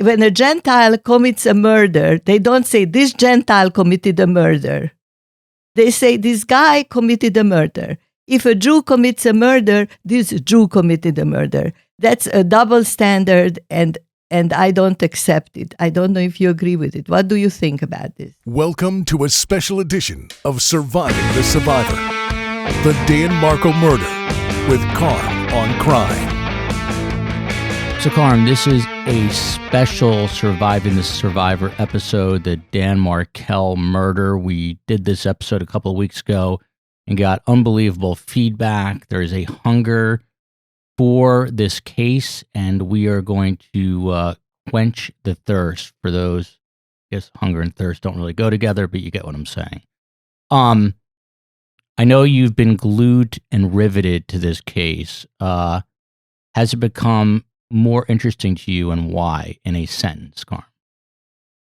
when a Gentile commits a murder, they don't say this Gentile committed a murder. They say this guy committed a murder. If a Jew commits a murder, this Jew committed a murder. That's a double standard, and I don't accept it. I don't know if you agree with it. What do you think about this? Welcome to a special edition of Surviving the Survivor, the Dan Markel murder with Karm on Crime. So, Karm, this is a special Surviving the Survivor episode, the Dan Markel murder. We did this episode a couple of weeks ago and got unbelievable feedback. There is a hunger for this case, and we are going to quench the thirst for those. I guess hunger and thirst don't really go together, but you get what I'm saying. I know you've been glued and riveted to this case. Has it become more interesting to you, and why, in a sentence, Karm?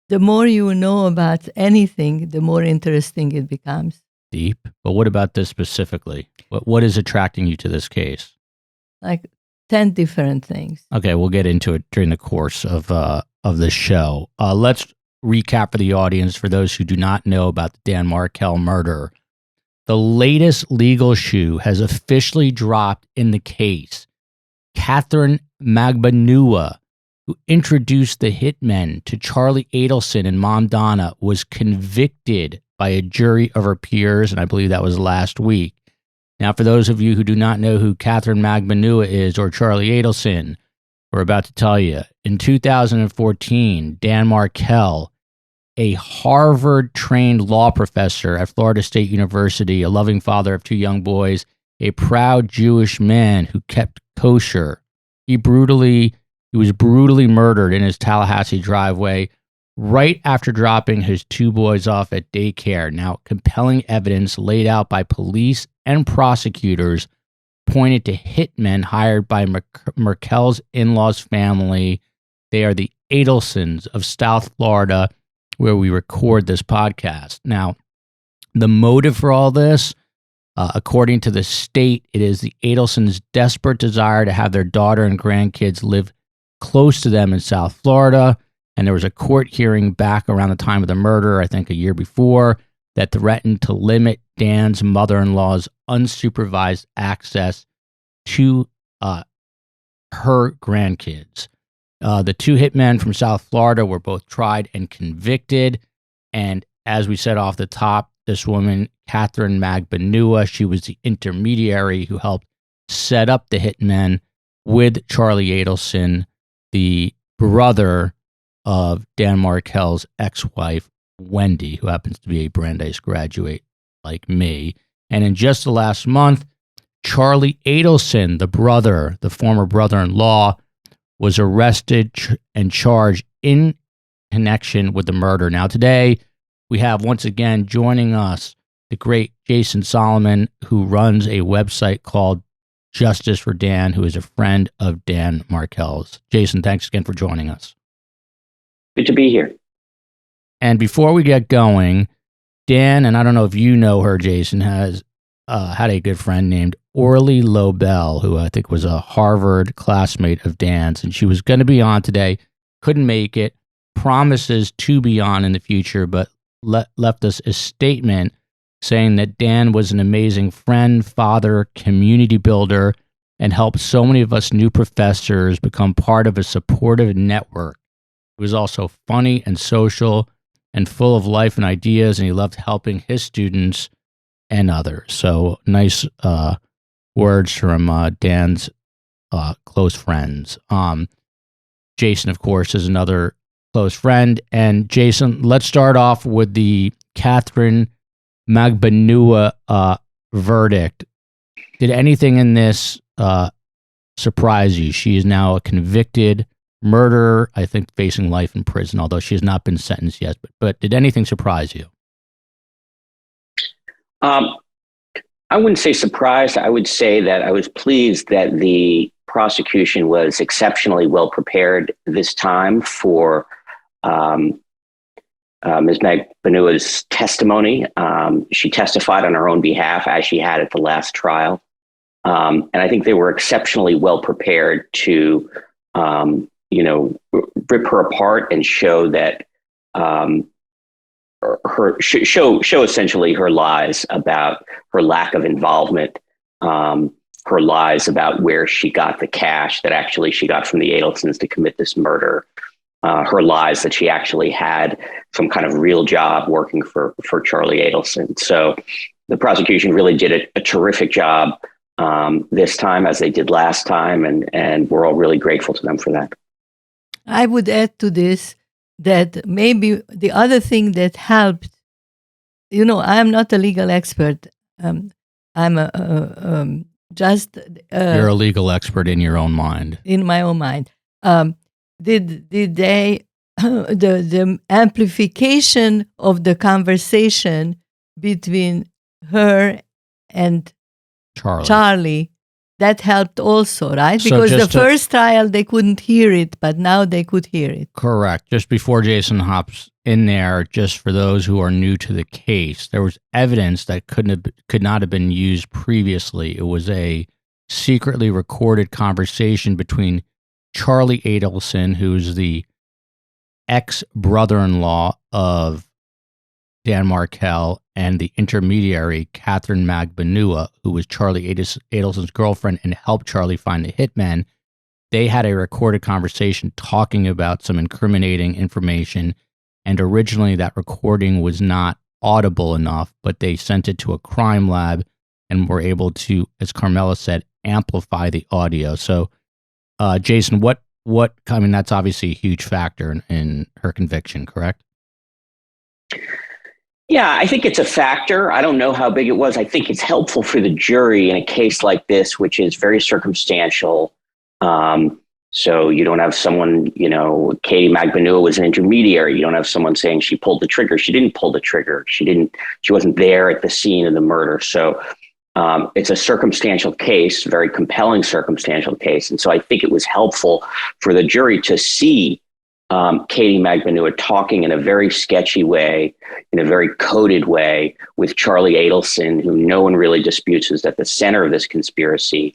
The more you know about anything, the more interesting it becomes. Deep. But what about this specifically? What is attracting you to this case? Like 10 different things. Okay, we'll get into it during the course of the show. Let's recap for the audience, for those who do not know about the Dan Markel murder. The latest legal shoe has officially dropped in the case. Katherine Magbanua, who introduced the hitmen to Charlie Adelson and Mom Donna, was convicted by a jury of her peers, and I believe that was last week. Now, for those of you who do not know who Katherine Magbanua is, or Charlie Adelson, we're about to tell you. In 2014, Dan Markel, a Harvard-trained law professor at Florida State University, a loving father of two young boys, a proud Jewish man who kept kosher, he was brutally murdered in his Tallahassee driveway right after dropping his two boys off at daycare. Now, compelling evidence laid out by police and prosecutors pointed to hitmen hired by Markel's in-laws family. They are the Adelsons of South Florida, where we record this podcast. Now, the motive for all this, according to the state, it is the Adelsons' desperate desire to have their daughter and grandkids live close to them in South Florida. And there was a court hearing back around the time of the murder, I think a year before, that threatened to limit Dan's mother-in-law's unsupervised access to her grandkids. The two hitmen from South Florida were both tried and convicted. And as we said off the top, this woman, Katherine Magbanua, she was the intermediary who helped set up the hitmen with Charlie Adelson, the brother of Dan Markel's ex-wife, Wendi, who happens to be a Brandeis graduate like me. And in just the last month, Charlie Adelson, the former brother-in-law, was arrested and charged in connection with the murder. Now, today, we have once again joining us the great Jason Solomon, who runs a website called Justice for Dan, who is a friend of Dan Markel's. Jason, thanks again for joining us. Good to be here. And before we get going, Dan, and I don't know if you know her, Jason, has had a good friend named Orly Lobel, who I think was a Harvard classmate of Dan's, and she was going to be on today, couldn't make it, promises to be on in the future, but left us a statement saying that Dan was an amazing friend, father, community builder, and helped so many of us new professors become part of a supportive network. He was also funny and social and full of life and ideas, and he loved helping his students and others. So nice words from Dan's close friends. Jason, of course, is another close friend. And Jason, let's start off with the Katherine Magbanua verdict. Did anything in this surprise you? She is now a convicted murderer, I think facing life in prison, although she has not been sentenced yet. But did anything surprise you? I wouldn't say surprised. I would say that I was pleased that the prosecution was exceptionally well prepared this time for Ms. Magbanua's testimony. She testified on her own behalf, as she had at the last trial. And I think they were exceptionally well prepared to rip her apart and show that show essentially her lies about her lack of involvement, her lies about where she got the cash that actually she got from the Adelsons to commit this murder, her lies that she actually had some kind of real job working for Charlie Adelson. So the prosecution really did a terrific job this time, as they did last time, and we're all really grateful to them for that. I would add to this that maybe the other thing that helped, I'm not a legal expert. I'm you're a legal expert in your own mind. In my own mind. Did they, the amplification of the conversation between her and Charlie, that helped also, right? Because the first trial, they couldn't hear it, but now they could hear it. Correct. Just before Jason hops in there, just for those who are new to the case, there was evidence that could not have been used previously. It was a secretly recorded conversation between Charlie Adelson, who's the ex-brother-in-law of Dan Markel, and the intermediary, Katherine Magbanua, who was Charlie Adelson's girlfriend and helped Charlie find the hitmen. They had a recorded conversation talking about some incriminating information, and originally that recording was not audible enough, but they sent it to a crime lab and were able to, as Carmela said, amplify the audio. So, Jason, that's obviously a huge factor in her conviction, correct? Yeah, I think it's a factor. I don't know how big it was. I think it's helpful for the jury in a case like this, which is very circumstantial. So you don't have someone, Katie Magbanua was an intermediary. You don't have someone saying she pulled the trigger. She didn't pull the trigger. She wasn't there at the scene of the murder. So it's a circumstantial case, very compelling circumstantial case. And so I think it was helpful for the jury to see Katie Magbanua talking in a very sketchy way, in a very coded way, with Charlie Adelson, who no one really disputes is at the center of this conspiracy,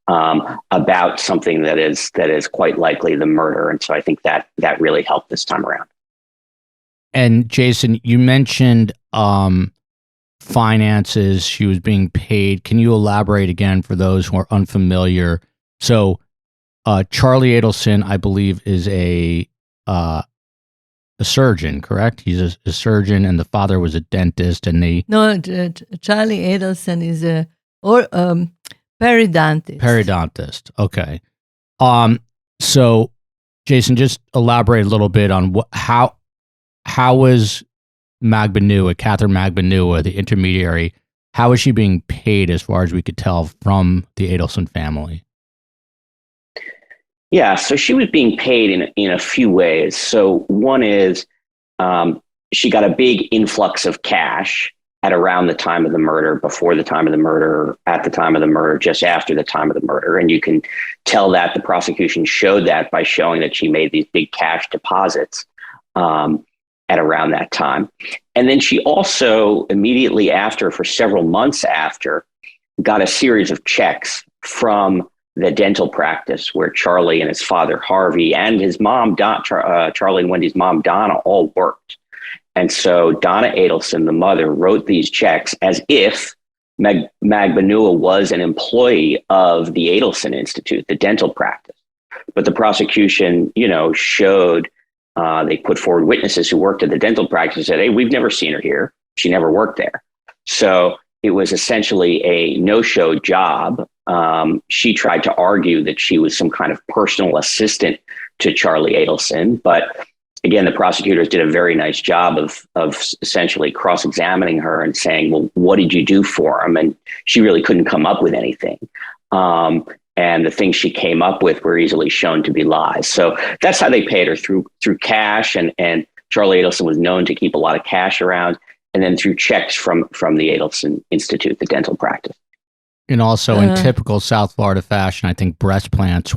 about something that is quite likely the murder. And so I think that really helped this time around. And Jason, you mentioned finances. She was being paid. Can you elaborate again for those who are unfamiliar? So Charlie Adelson, I believe, is a surgeon, correct? He's a surgeon, and the father was a dentist, and Charlie Adelson is a periodontist. Periodontist. Okay. So, Jason, just elaborate a little bit on how was Magbanua, Katherine Magbanua, the intermediary, how is she being paid, as far as we could tell, from the Adelson family? Yeah, so she was being paid in a few ways. So one is she got a big influx of cash at around the time of the murder, before the time of the murder, at the time of the murder, just after the time of the murder. And you can tell that the prosecution showed that by showing that she made these big cash deposits at around that time. And then she also immediately after, for several months after, got a series of checks from the dental practice where Charlie and his father, Harvey, and his mom, Charlie and Wendi's mom, Donna, all worked. And so Donna Adelson, the mother, wrote these checks as if Magbanua was an employee of the Adelson Institute, the dental practice. But the prosecution, showed, they put forward witnesses who worked at the dental practice and said, hey, we've never seen her here. She never worked there. So it was essentially a no-show job. She tried to argue that she was some kind of personal assistant to Charlie Adelson. But again, the prosecutors did a very nice job of essentially cross-examining her and saying, well, what did you do for him? And she really couldn't come up with anything. And the things she came up with were easily shown to be lies. So that's how they paid her, through cash. And Charlie Adelson was known to keep a lot of cash around. And then through checks from the Adelson Institute, the dental practice. And also in typical South Florida fashion, I think breast implants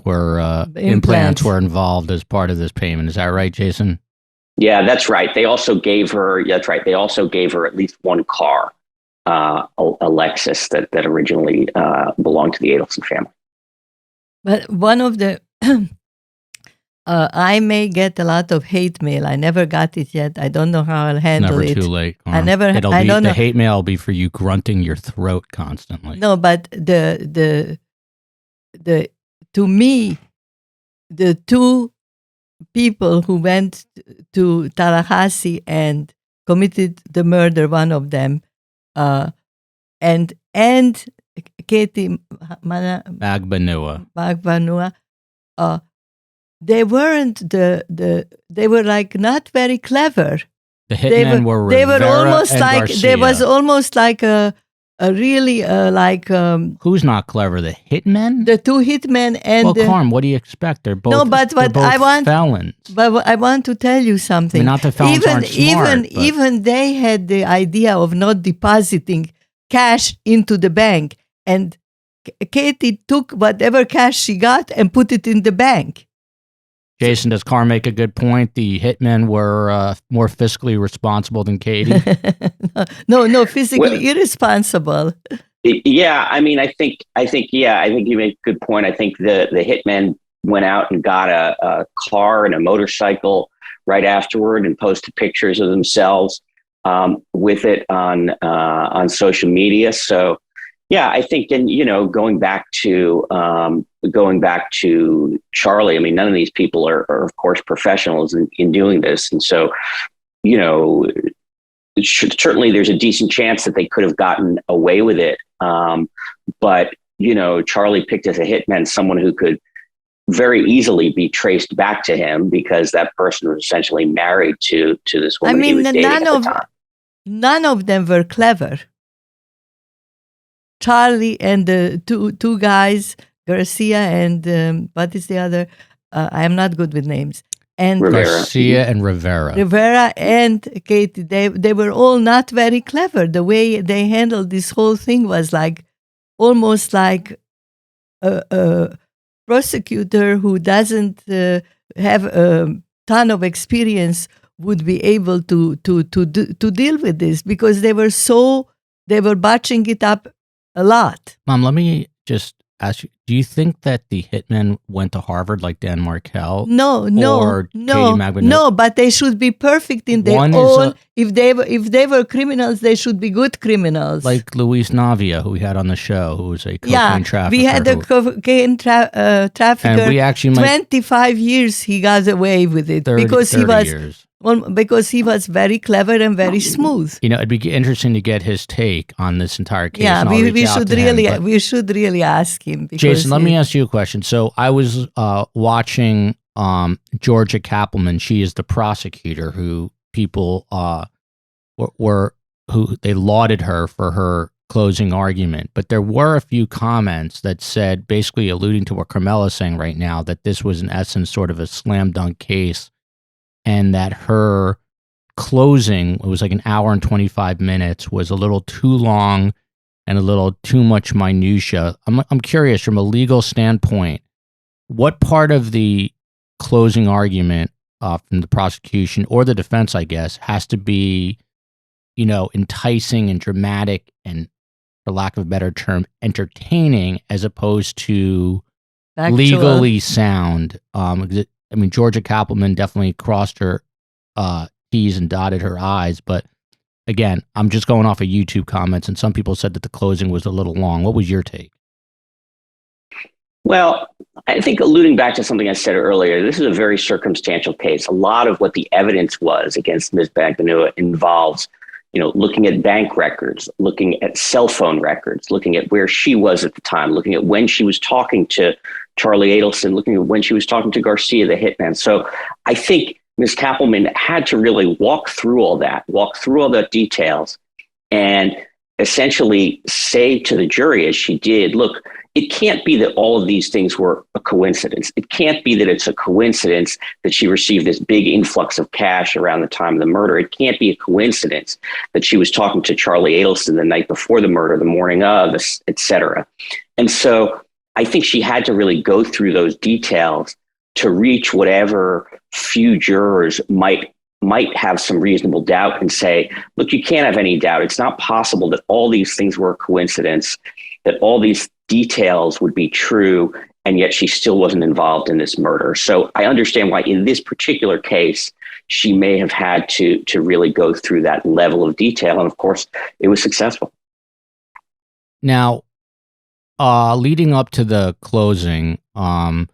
were involved as part of this payment. Is that right, Jason? Yeah, that's right. They also gave her, They also gave her at least one car, a Lexus that originally belonged to the Adelson family. But one of the I may get a lot of hate mail. I never got it yet. I don't know how I'll handle Never it. too late. I never. It'll I be, don't the know. hate mail will be for you grunting your throat constantly. No, but to me, the two people who went to Tallahassee and committed the murder, one of them, and Katie Magbanua. they weren't they were like not very clever. The hitmen were they were Rivera almost and like Garcia. there was almost like a really like Who's not clever? The hitmen? the two hitmen and Well, Karm, what do you expect? They're both. No, but they're what both I want- felons. but I want to tell you something. I mean, not that felons aren't smart, but- even they had the idea of not depositing cash into the bank, and Katie took whatever cash she got and put it in the bank. Jason, does Karm make a good point? The hitmen were more fiscally responsible than Katie. no, physically irresponsible. Yeah, I mean, I think you make a good point. I think the hitmen went out and got a car and a motorcycle right afterward and posted pictures of themselves with it on social media. So, yeah, I think, and going back to Charlie, I mean, none of these people are of course professionals in doing this, and so certainly there's a decent chance that they could have gotten away with it. But Charlie picked as a hitman someone who could very easily be traced back to him because that person was essentially married to this woman. I mean, he was dating at the time. none of them were clever. Charlie and the two guys, Garcia and what is the other? I am not good with names. And Rivera. Garcia and Rivera. Rivera and Katie, they were all not very clever. The way they handled this whole thing was like almost like a prosecutor who doesn't have a ton of experience would be able to deal with this because they were botching it up a lot. Mom, let me just ask you, do you think that the hitmen went to Harvard like Dan Markel? No, Or Katie Magbanua? no, but they should be perfect in their One is own. If they were criminals, they should be good criminals. Like Luis Navia, who we had on the show, who was a cocaine trafficker. We had the cocaine trafficker. And we actually 25 years he got away with it 30 because he was years. because he was very clever and very smooth. It'd be interesting to get his take on this entire case. Yeah, and I'll reach out to him, but- we should really ask him. Because Jason, let me ask you a question. So I was watching Georgia Kappelman. She is the prosecutor who people who they lauded her for her closing argument. But there were a few comments that said, basically alluding to what Carmela is saying right now, that this was in essence sort of a slam dunk case, and that her closing, it was like an hour and 25 minutes, was a little too long and a little too much minutia. I'm curious, from a legal standpoint, what part of the closing argument from the prosecution or the defense, I guess, has to be, enticing and dramatic and, for lack of a better term, entertaining, as opposed to Factual. legally sound? Georgia Kappelman definitely crossed her T's and dotted her I's, but again, I'm just going off of YouTube comments, and some people said that the closing was a little long. What was your take? Well, I think alluding back to something I said earlier, this is a very circumstantial case. A lot of what the evidence was against Ms. Magbanua involves, looking at bank records, looking at cell phone records, looking at where she was at the time, looking at when she was talking to Charlie Adelson, looking at when she was talking to Garcia, the hitman. So I think Ms. Kappelman had to really walk through all the details, and essentially say to the jury, as she did, look, it can't be that all of these things were a coincidence. It can't be that it's a coincidence that she received this big influx of cash around the time of the murder. It can't be a coincidence that she was talking to Charlie Adelson the night before the murder, the morning of, et cetera. And so I think she had to really go through those details to reach whatever few jurors might have some reasonable doubt and say, look, you can't have any doubt. It's not possible that all these things were a coincidence, that all these details would be true, and yet she still wasn't involved in this murder. So I understand why in this particular case, she may have had to really go through that level of detail. And of course, it was successful. Now, leading up to the closing, and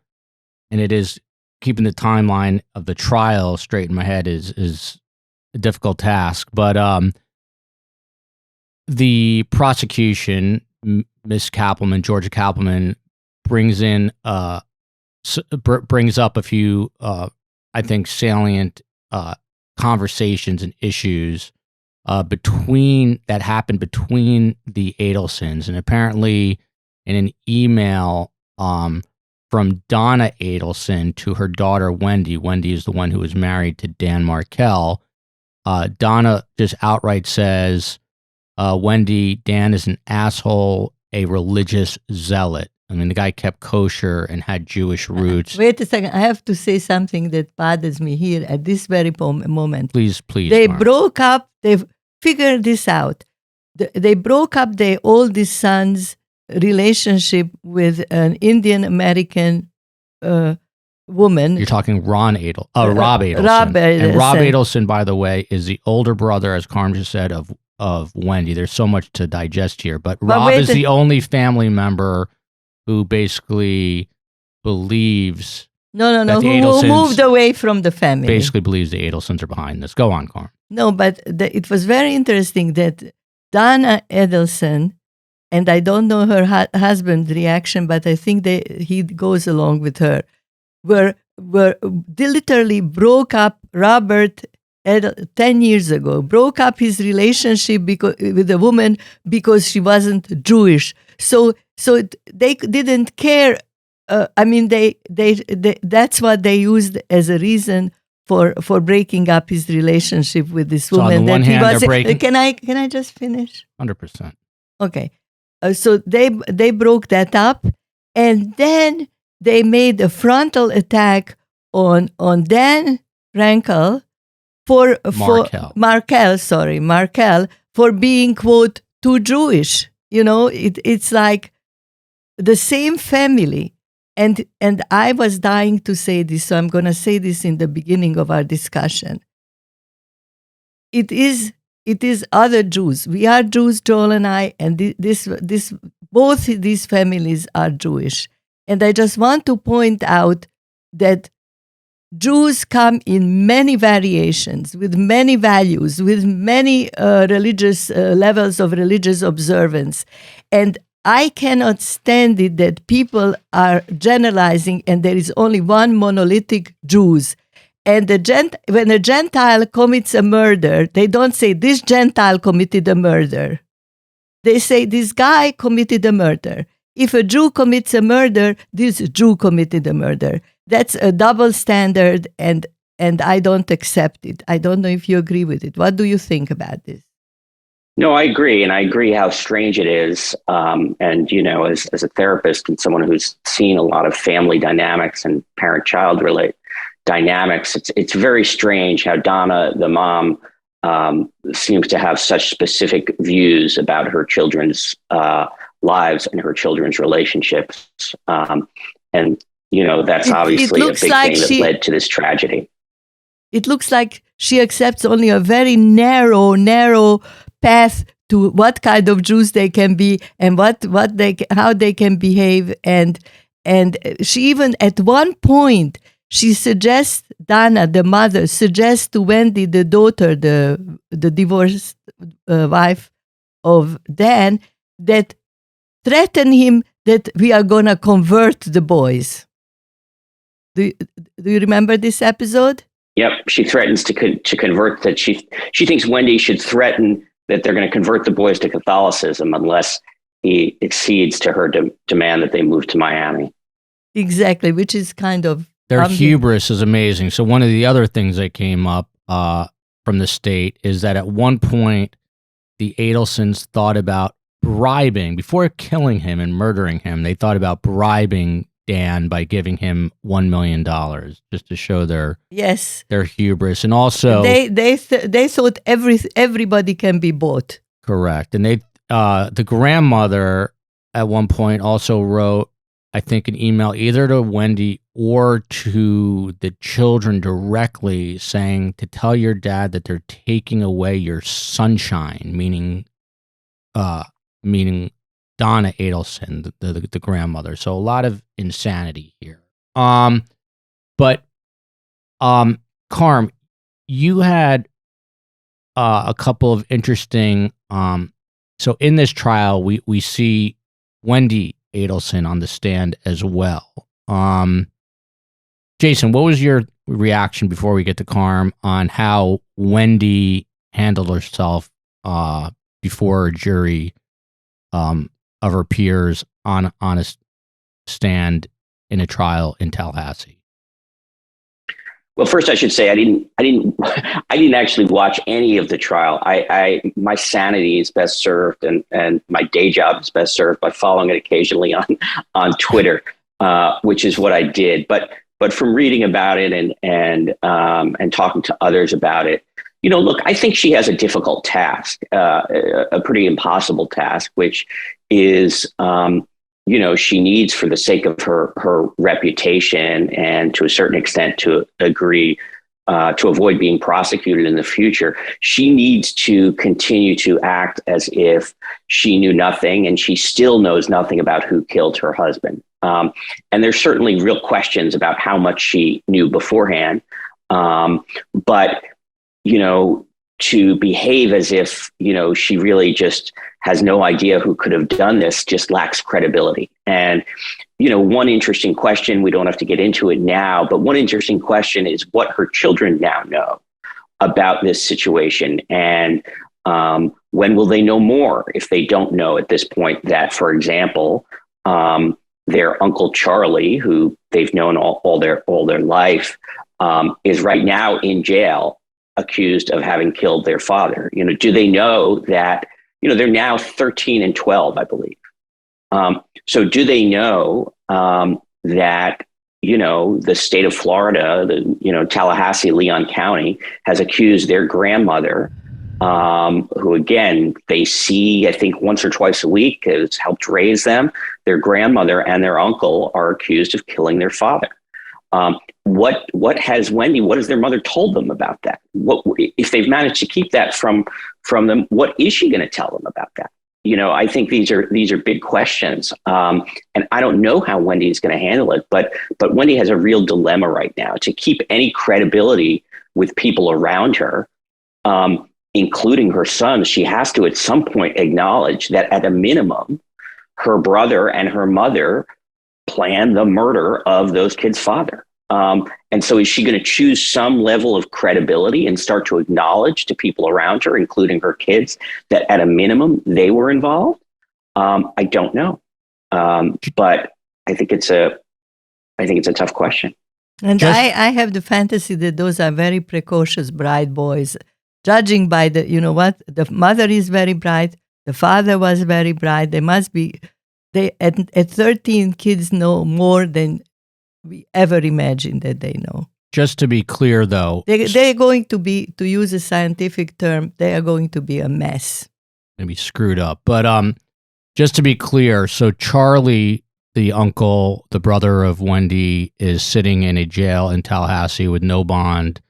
it is keeping the timeline of the trial straight in my head is a difficult task, but the prosecution, Miss Kappelman, Georgia Kappelman, brings up a few, I think, salient conversations and issues that happened between the Adelsons, and apparently in an email from Donna Adelson to her daughter Wendi. Wendi is the one who was married to Dan Markel. Donna just outright says, Wendi, Dan is an asshole, a religious zealot. I mean, the guy kept kosher and had Jewish roots. Wait a second. I have to say something that bothers me here at this very moment. Please. They Mark. broke up. They figured this out. They broke up their oldest son's relationship with an Indian American woman. You're talking Rob Adelson. Rob And Rob Adelson, by the way, is the older brother, as Karm just said, of Wendi. There's so much to digest here. But Rob is the only family member who basically believes... No. Who moved away from the family. Basically believes the Adelsons are behind this. Go on, Karm. No, but it was very interesting that Donna Adelson, and I don't know her husband's reaction, but I think he goes along with her, they literally broke up Robert 10 years ago, broke up his relationship with a woman because she wasn't Jewish. So they didn't care. That's what they used as a reason for breaking up his relationship with this woman. So on the one hand, they're breaking. Can I just finish? 100%. Okay. So they broke that up, and then they made a frontal attack on Dan Markel for being, quote, too Jewish. You know, it's like the same family. And I was dying to say this, so I'm going to say this in the beginning of our discussion. It is other Jews. We are Jews, Joel and I, and both these families are Jewish. And I just want to point out that Jews come in many variations, with many values, with many religious levels of religious observance. And I cannot stand it that people are generalizing and there is only one monolithic Jews. And when a Gentile commits a murder, they don't say this Gentile committed a murder. They say this guy committed a murder. If a Jew commits a murder, this Jew committed a murder. That's a double standard, and I don't accept it. I don't know if you agree with it. What do you think about this? No, I agree. And I agree how strange it is. And, you know, as a therapist and someone who's seen a lot of family dynamics and parent-child dynamics, it's very strange how Donna, the mom, seems to have such specific views about her children's lives and her children's relationships. And, you know, that's obviously a big thing that led to this tragedy. It looks like she accepts only a very narrow path to what kind of Jews they can be and how they can behave. And she even at one point, she suggests, Donna, the mother, suggests to Wendi, the daughter, the divorced wife of Dan, that threaten him that we are going to convert the boys. Do you remember this episode? Yep, she threatens to convert that. She thinks Wendi should threaten that they're going to convert the boys to Catholicism unless he accedes to her demand that they move to Miami. Exactly, which is kind of... Their hubris is amazing. So one of the other things that came up from the state is that at one point, the Adelsons thought about bribing, before killing him and murdering him, they thought about bribing Dan by giving him $1 million just to show their hubris. And also... They thought everybody can be bought. Correct. And the grandmother at one point also wrote I think, an email either to Wendi or to the children directly saying to tell your dad that they're taking away your sunshine, meaning Donna Adelson, the grandmother. So a lot of insanity here. But Karm, you had a couple of interesting. So in this trial, we see Wendi Adelson on the stand as well. Jason, what was your reaction before we get to Karm on how Wendi handled herself before a jury of her peers on a stand in a trial in Tallahassee? Well, first I should say I didn't actually watch any of the trial. My sanity is best served, and my day job is best served by following it occasionally on Twitter, which is what I did. But from reading about it and talking to others about it, look, I think she has a difficult task, a pretty impossible task, which is she needs, for the sake of her reputation and to a certain extent to agree to avoid being prosecuted in the future, she needs to continue to act as if she knew nothing, and she still knows nothing about who killed her husband. And there's certainly real questions about how much she knew beforehand. But to behave as if, she really just has no idea who could have done this just lacks credibility. And, one interesting question, we don't have to get into it now, but one interesting question is what her children now know about this situation. And when will they know more if they don't know at this point that, for example, their uncle Charlie, who they've known all their life, is right now in jail, accused of having killed their father. Do they know that, they're now 13 and 12, I believe. So do they know that, the state of Florida, Tallahassee, Leon County has accused their grandmother, who again, they see, I think once or twice a week, has helped raise them. Their grandmother and their uncle are accused of killing their father. What has their mother told them about that? What, if they've managed to keep that from them, what is she going to tell them about that? I think these are big questions. And I don't know how Wendi is going to handle it, but Wendi has a real dilemma right now to keep any credibility with people around her, including her son. She has to at some point acknowledge that at a minimum, her brother and her mother planned the murder of those kids' father. And so is she going to choose some level of credibility and start to acknowledge to people around her, including her kids, that at a minimum they were involved? I don't know. But I think it's a tough question. And I have the fantasy that those are very precocious bright boys, judging by the mother is very bright, the father was very bright. They must be, at 13, kids know more than we ever imagined that they know. Just to be clear, though, they're going to be, to use a scientific term, they are going to be a mess. Maybe screwed up. But just to be clear, so Charlie, the uncle, the brother of Wendi, is sitting in a jail in Tallahassee with no bond,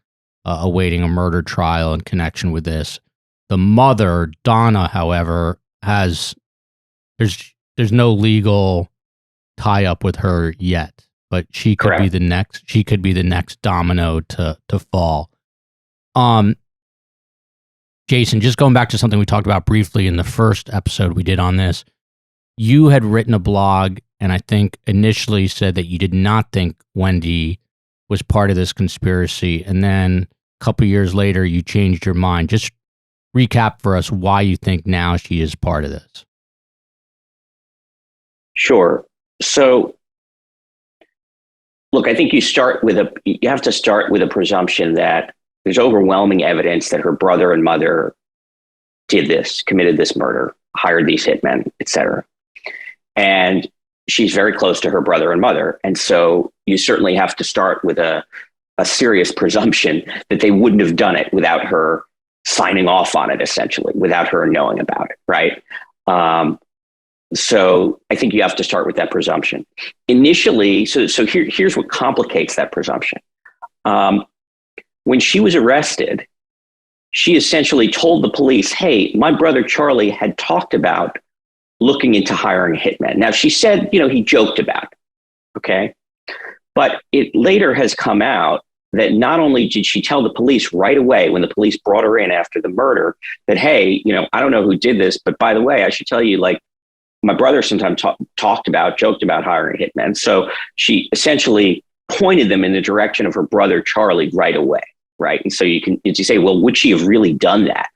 awaiting a murder trial in connection with this. The mother, Donna, however, there's no legal tie-up with her yet. But she could Correct. be the next. She could be the next domino to fall. Jason, just going back to something we talked about briefly in the first episode we did on this, you had written a blog, and I think initially said that you did not think Wendi was part of this conspiracy, and then a couple years later you changed your mind. Just recap for us why you think now she is part of this. Sure. So, look, I think you have to start with a presumption that there's overwhelming evidence that her brother and mother committed this murder, hired these hitmen, etc. And she's very close to her brother and mother. And so you certainly have to start with a serious presumption that they wouldn't have done it without her signing off on it, essentially, without her knowing about it, right? So I think you have to start with that presumption. Initially, here's what complicates that presumption. When she was arrested, she essentially told the police, hey, my brother Charlie had talked about looking into hiring a hitman. Now, she said, he joked about it, okay? But it later has come out that not only did she tell the police right away when the police brought her in after the murder that, hey, I don't know who did this, but by the way, I should tell you, my brother sometimes joked about hiring a hitman. So she essentially pointed them in the direction of her brother Charlie right away, right? And so you say, well, would she have really done that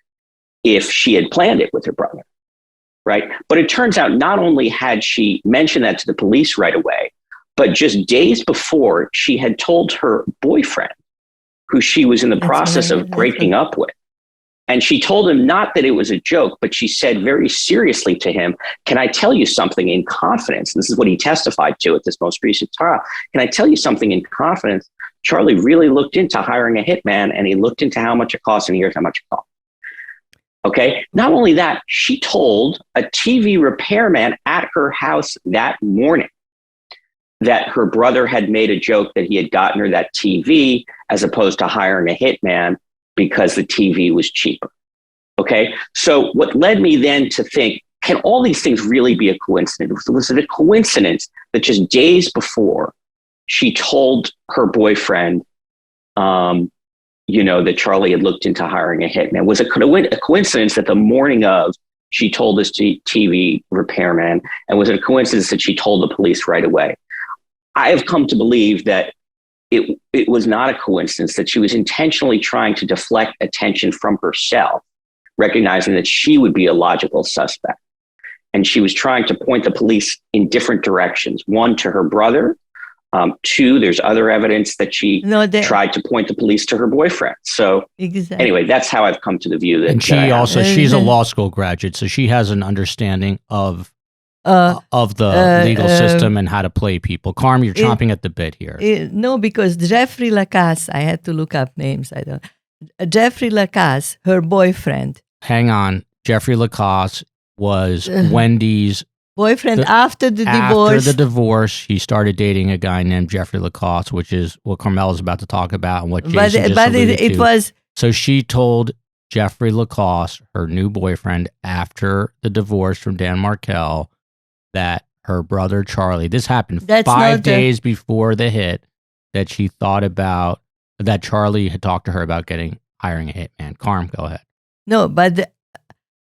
if she had planned it with her brother, right? But it turns out not only had she mentioned that to the police right away, but just days before, she had told her boyfriend, who she was in the process of breaking up with. And she told him not that it was a joke, but she said very seriously to him, can I tell you something in confidence? This is what he testified to at this most recent trial. Can I tell you something in confidence? Charlie really looked into hiring a hitman, and he looked into how much it costs, and here's how much it costs. Okay. Not only that, she told a TV repairman at her house that morning that her brother had made a joke that he had gotten her that TV as opposed to hiring a hitman because the TV was cheaper. Okay. So what led me then to think, can all these things really be a coincidence? Was it a coincidence that just days before she told her boyfriend, that Charlie had looked into hiring a hitman? Was it a coincidence that the morning of she told this TV repairman, and was it a coincidence that she told the police right away? I have come to believe that it was not a coincidence, that she was intentionally trying to deflect attention from herself, recognizing that she would be a logical suspect. And she was trying to point the police in different directions. One, to her brother. Two, there's other evidence that she tried to point the police to her boyfriend. So anyway, that's how I've come to the view that. And she's a law school graduate, so she has an understanding of the legal system and how to play people. Karm, you're chomping at the bit here. No, because Jeffrey Lacasse, I had to look up names. Jeffrey Lacasse, her boyfriend. Hang on. Jeffrey Lacasse was Wendi's boyfriend after the divorce. After the divorce, he started dating a guy named Jeffrey Lacasse, which is what Carmel is about to talk about and what Jason just alluded to. Was. So she told Jeffrey Lacasse, her new boyfriend, after the divorce from Dan Markel, that her brother Charlie, this happened 5 days before the hit, that she thought about, that Charlie had talked to her about hiring a hitman. Karm, go ahead. No, but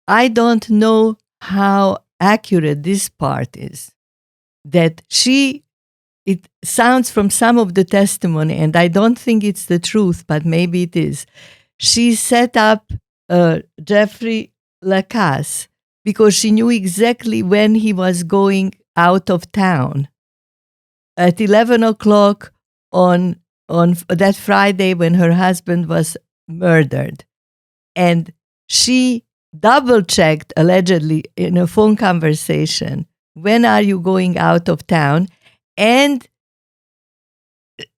I don't know how accurate this part is. That it sounds from some of the testimony, and I don't think it's the truth, but maybe it is. She set up Jeffrey Lacasse because she knew exactly when he was going out of town. At 11 o'clock on that Friday when her husband was murdered. And she double-checked, allegedly, in a phone conversation, when are you going out of town? And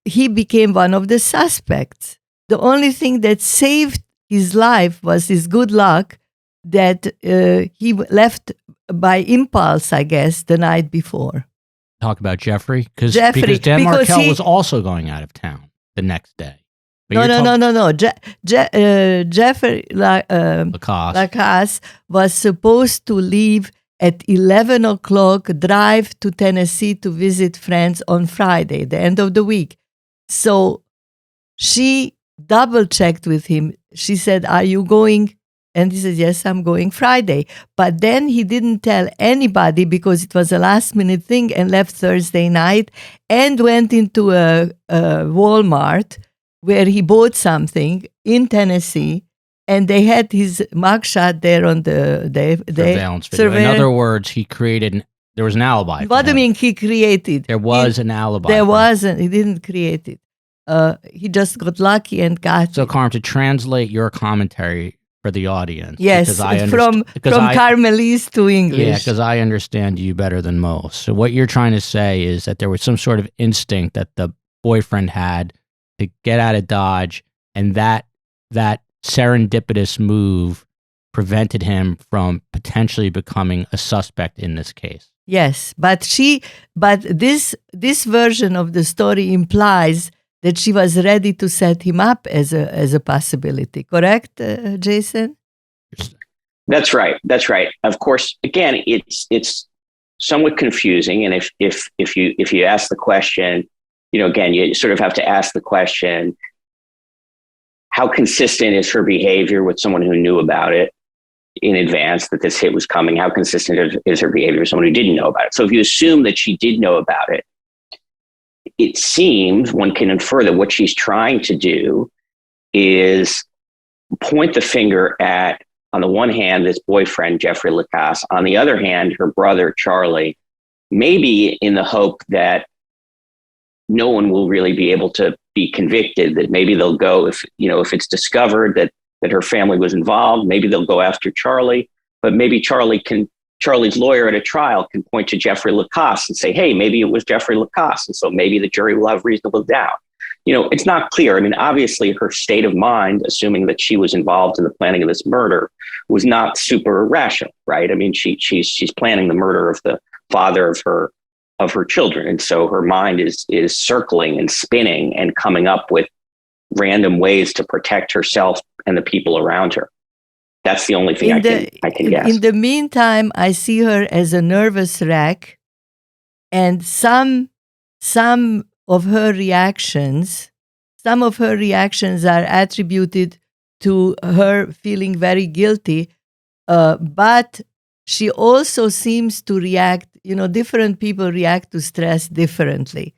he became one of the suspects. The only thing that saved his life was his good luck that he left by impulse, I guess, the night before. Talk about Jeffrey? Because Dan Markel was also going out of town the next day. But No. Jeffrey Lacasse was supposed to leave at 11 o'clock, drive to Tennessee to visit friends on Friday, the end of the week. So she double-checked with him. She said, are you going? And he said, yes, I'm going Friday. But then he didn't tell anybody because it was a last-minute thing, and left Thursday night and went into a Walmart where he bought something in Tennessee, and they had his mugshot there on the surveillance video. In other words, there was an alibi. What do you mean he created? There was an alibi. There wasn't. He didn't create it. He just got lucky and got it. So, Karm, to translate your commentary for the audience. Yes, from Carmelese to English. Yeah, because I understand you better than most. So what you're trying to say is that there was some sort of instinct that the boyfriend had to get out of Dodge, and that serendipitous move prevented him from potentially becoming a suspect in this case. Yes, but this version of the story implies that she was ready to set him up as a possibility. Correct, Jason? That's right. That's right. Of course, again, it's somewhat confusing, and if you ask the question, again, you sort of have to ask the question: how consistent is her behavior with someone who knew about it in advance that this hit was coming? How consistent is her behavior with someone who didn't know about it? So if you assume that she did know about it, it seems one can infer that what she's trying to do is point the finger at, on the one hand, this boyfriend, Jeffrey Lacasse, on the other hand, her brother, Charlie, maybe in the hope that no one will really be able to be convicted, that maybe they'll go, if it's discovered that her family was involved, maybe they'll go after Charlie, but maybe Charlie's lawyer at a trial can point to Jeffrey Lacasse and say, hey, maybe it was Jeffrey Lacasse. And so maybe the jury will have reasonable doubt. It's not clear. I mean, obviously her state of mind, assuming that she was involved in the planning of this murder, was not super rational, right? I mean, she's planning the murder of the father of her children. And so her mind is circling and spinning and coming up with random ways to protect herself and the people around her. That's the only thing I can guess. In the meantime, I see her as a nervous wreck, and some of her reactions are attributed to her feeling very guilty, but she also seems to react, different people react to stress differently.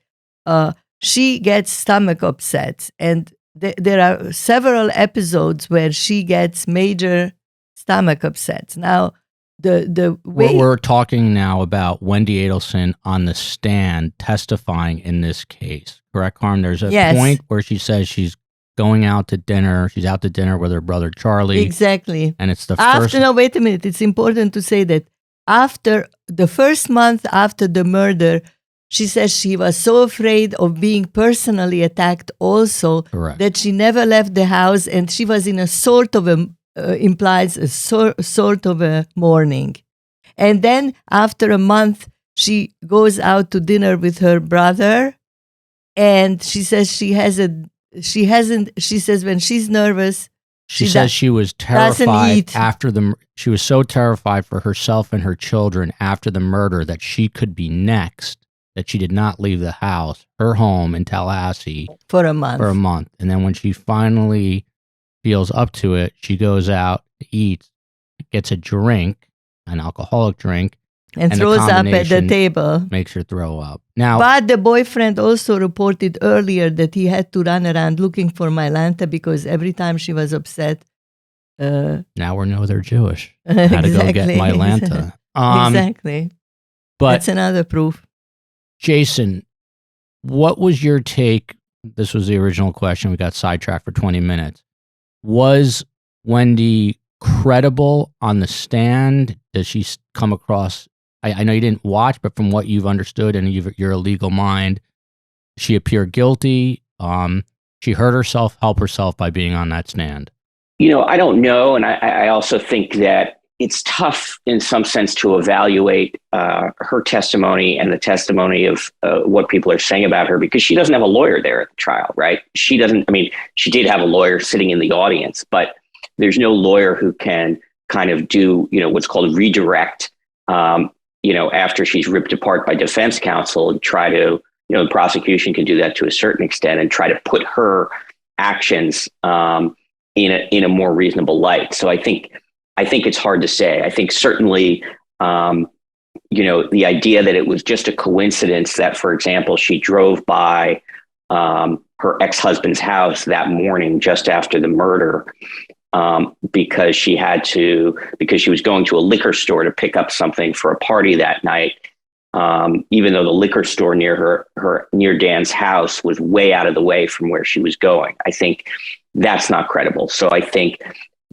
She gets stomach upsets, and there are several episodes where she gets major stomach upsets. Now, the way we're talking now about Wendi Adelson on the stand testifying in this case, correct, Karm? There's a point where she says she's going out to dinner. She's out to dinner with her brother Charlie. Exactly. And it's the first... No, wait a minute. It's important to say that after the first month after the murder, she says she was so afraid of being personally attacked also that she never left the house, and she was in a sort of implies a sort of a mourning. And then after a month, she goes out to dinner with her brother, and she says she says when she's nervous, she says she was terrified she was so terrified for herself and her children after the murder that she could be next, that she did not leave the house, her home in Tallahassee, for a month. And then when she finally feels up to it, she goes out, eats, gets a drink, an alcoholic drink, and throws up at the table. Makes her throw up. Now, but the boyfriend also reported earlier that he had to run around looking for Mylanta because every time she was upset. Now we know they're Jewish. How to go get Mylanta. Exactly. But that's another proof. Jason, what was your take? This was the original question. We got sidetracked for 20 minutes. Was Wendi credible on the stand? Does she come across? I know you didn't watch, but from what you've understood and you're a legal mind, she appeared guilty. She hurt herself, help herself by being on that stand. I don't know. And I also think that it's tough in some sense to evaluate her testimony and the testimony of what people are saying about her, because she doesn't have a lawyer there at the trial, right? She did have a lawyer sitting in the audience, but there's no lawyer who can kind of do, what's called redirect, after she's ripped apart by defense counsel, and try to, the prosecution can do that to a certain extent and try to put her actions in a more reasonable light. So I think it's hard to say. I think certainly, the idea that it was just a coincidence that, for example, she drove by her ex-husband's house that morning just after the murder because she was going to a liquor store to pick up something for a party that night, even though the liquor store near Dan's house was way out of the way from where she was going. I think that's not credible. So I think,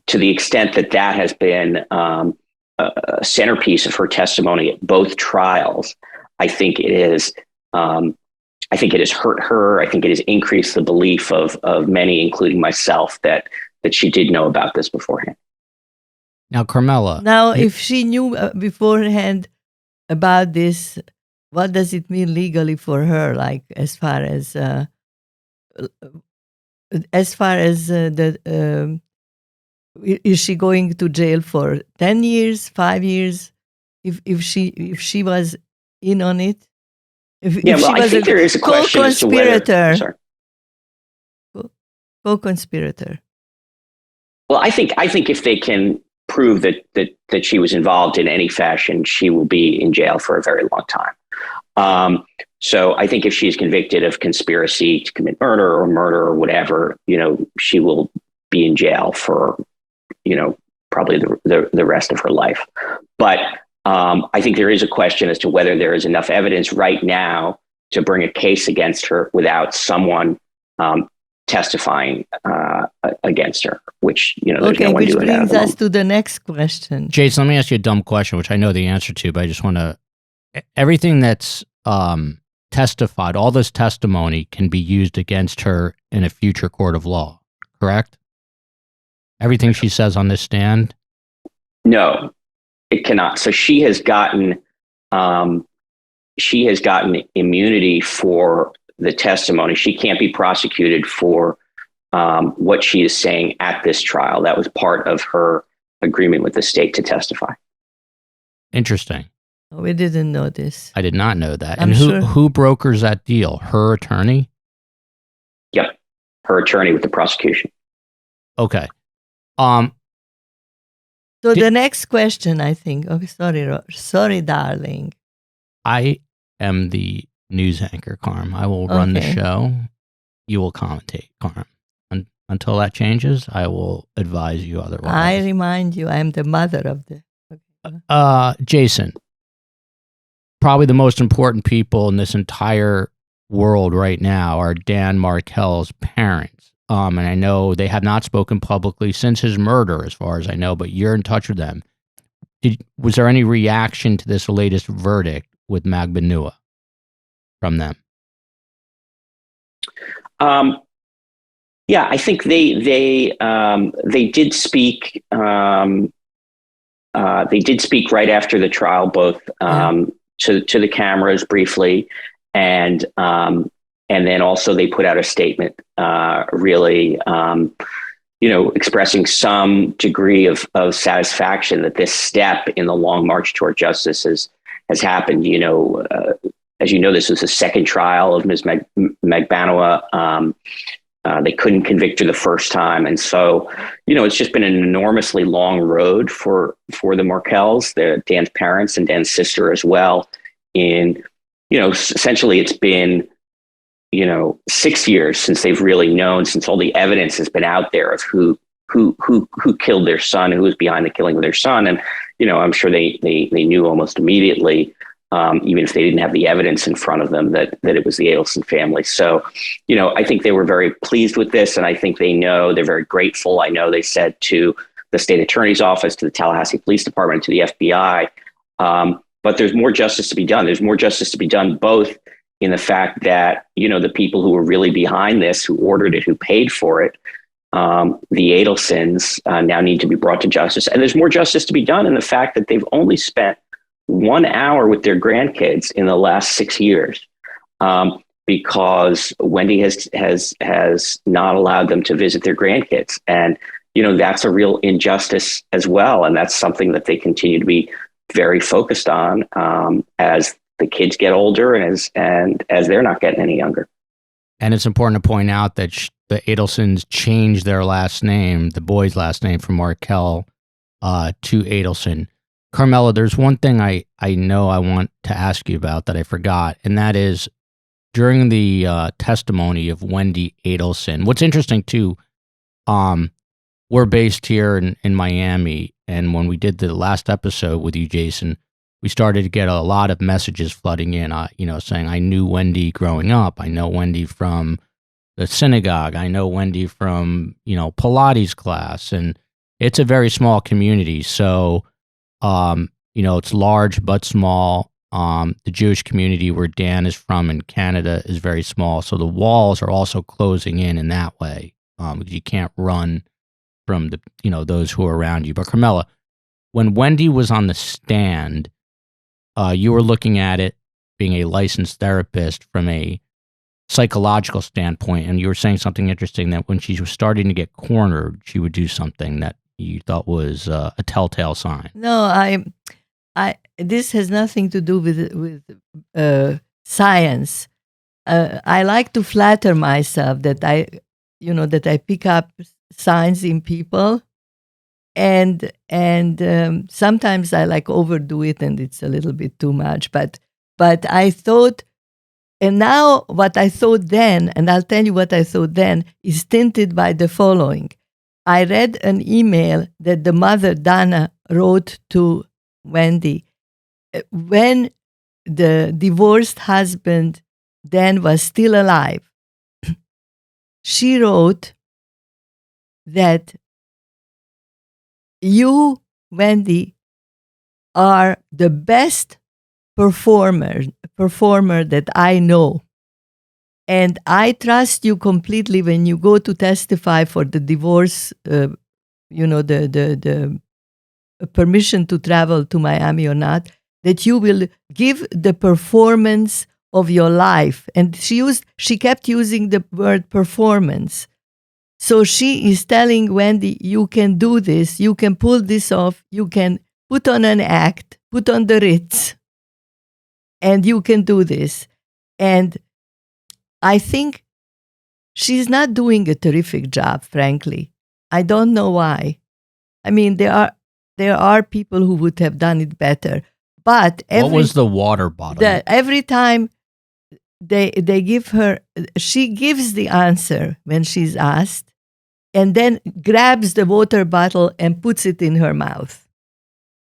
to the extent that has been a centerpiece of her testimony at both trials, I think it is. I think it has hurt her. I think it has increased the belief of many, including myself, that she did know about this beforehand. Now, Carmela. Now, if she knew beforehand about this, what does it mean legally for her? Like as far as the is she going to jail for 10 years, 5 years? If she was in on it, if she I was think there is a question as to whether. Sorry. Co-conspirator. Well, I think if they can prove that she was involved in any fashion, she will be in jail for a very long time. So I think if she's convicted of conspiracy to commit murder or whatever, she will be in jail for, probably the rest of her life. But I think there is a question as to whether there is enough evidence right now to bring a case against her without someone testifying against her, which, there's no one which doing that. Which brings us to the next question. Jason, let me ask you a dumb question, which I know the answer to, but I just want to, everything that's testified, all this testimony can be used against her in a future court of law, correct? Everything she says on this stand? No, it cannot. So she has gotten immunity for the testimony. She can't be prosecuted for what she is saying at this trial. That was part of her agreement with the state to testify. Interesting. We didn't know this. I did not know that. I'm and sure. Who brokers that deal? Her attorney? Yep. Her attorney with the prosecution. Okay. So the next question, I think. Oh, sorry, darling. I am the news anchor, Karm. I will run the show. You will commentate, Karm. Until that changes, I will advise you otherwise. I remind you, I am the mother of the. Jason, probably the most important people in this entire world right now are Dan Markel's parents. And I know they have not spoken publicly since his murder, as far as I know, but you're in touch with them. Was there any reaction to this latest verdict with Magbanua from them? Yeah, I think they did speak. They did speak right after the trial, both to the cameras briefly, and then also they put out a statement, really, expressing some degree of satisfaction that this step in the long march toward justice has happened. As you know, this was the second trial of Ms. Magbanua. They couldn't convict her the first time. And so, it's just been an enormously long road for the Markels, Dan's parents and Dan's sister as well. Essentially it's been, 6 years since they've really known, since all the evidence has been out there of who killed their son, who was behind the killing of their son. And, I'm sure they knew almost immediately, even if they didn't have the evidence in front of them, that it was the Adelson family. So, I think they were very pleased with this, and I think they're very grateful. I know they said to the state attorney's office, to the Tallahassee Police Department, to the FBI, but there's more justice to be done. There's more justice to be done, both in the fact that, the people who were really behind this, who ordered it, who paid for it, the Adelsons now need to be brought to justice. And there's more justice to be done in the fact that they've only spent 1 hour with their grandkids in the last 6 years, because Wendi has not allowed them to visit their grandkids. And, that's a real injustice as well. And that's something that they continue to be very focused on as the kids get older and as they're not getting any younger. And it's important to point out that the Adelsons changed their last name, the boy's last name, from Markel to Adelson. Carmela, there's one thing I know I want to ask you about that I forgot, and that is during the testimony of Wendi Adelson. What's interesting too, we're based here in Miami, and when we did the last episode with you, Jason, we started to get a lot of messages flooding in, saying, I knew Wendi growing up. I know Wendi from the synagogue. I know Wendi from, Pilates class. And it's a very small community. So, it's large but small. The Jewish community where Dan is from in Canada is very small. So the walls are also closing in that way. Because you can't run from those who are around you. But Carmela, when Wendi was on the stand, you were looking at it being a licensed therapist from a psychological standpoint, and you were saying something interesting, that when she was starting to get cornered, she would do something that you thought was a telltale sign. No, this has nothing to do with science. I like to flatter myself that I pick up signs in people, and sometimes I overdo it, and it's a little bit too much. But I thought, and now what I thought then, and I'll tell you what I thought then, is tinted by the following. I read an email that the mother, Donna, wrote to Wendi when the divorced husband Dan was still alive. She wrote that you, Wendi, are the best performer that I know. And I trust you completely when you go to testify for the divorce, the permission to travel to Miami or not, that you will give the performance of your life. And she kept using the word performance. So she is telling Wendi, you can do this, you can pull this off, you can put on an act, put on the Ritz, and you can do this. And I think she's not doing a terrific job, frankly. I don't know why. I mean, there are people who would have done it better. But what was the water bottle? Every time they give her, she gives the answer when she's asked, and then grabs the water bottle and puts it in her mouth.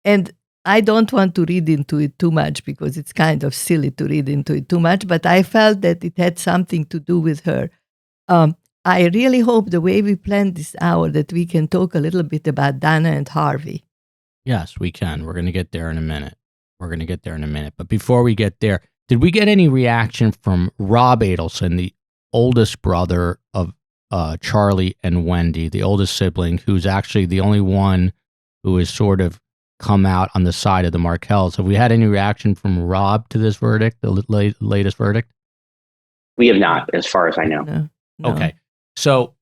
And I don't want to read into it too much because it's kind of silly to read into it too much, but I felt that it had something to do with her. I really hope the way we planned this hour that we can talk a little bit about Donna and Harvey. Yes, we can. We're going to get there in a minute. But before we get there, did we get any reaction from Rob Adelson, the oldest brother of Charlie and Wendi, the oldest sibling, who's actually the only one who has sort of come out on the side of the Markels? Have we had any reaction from Rob to this verdict, the latest verdict? We have not, as far as I know. No. Okay. So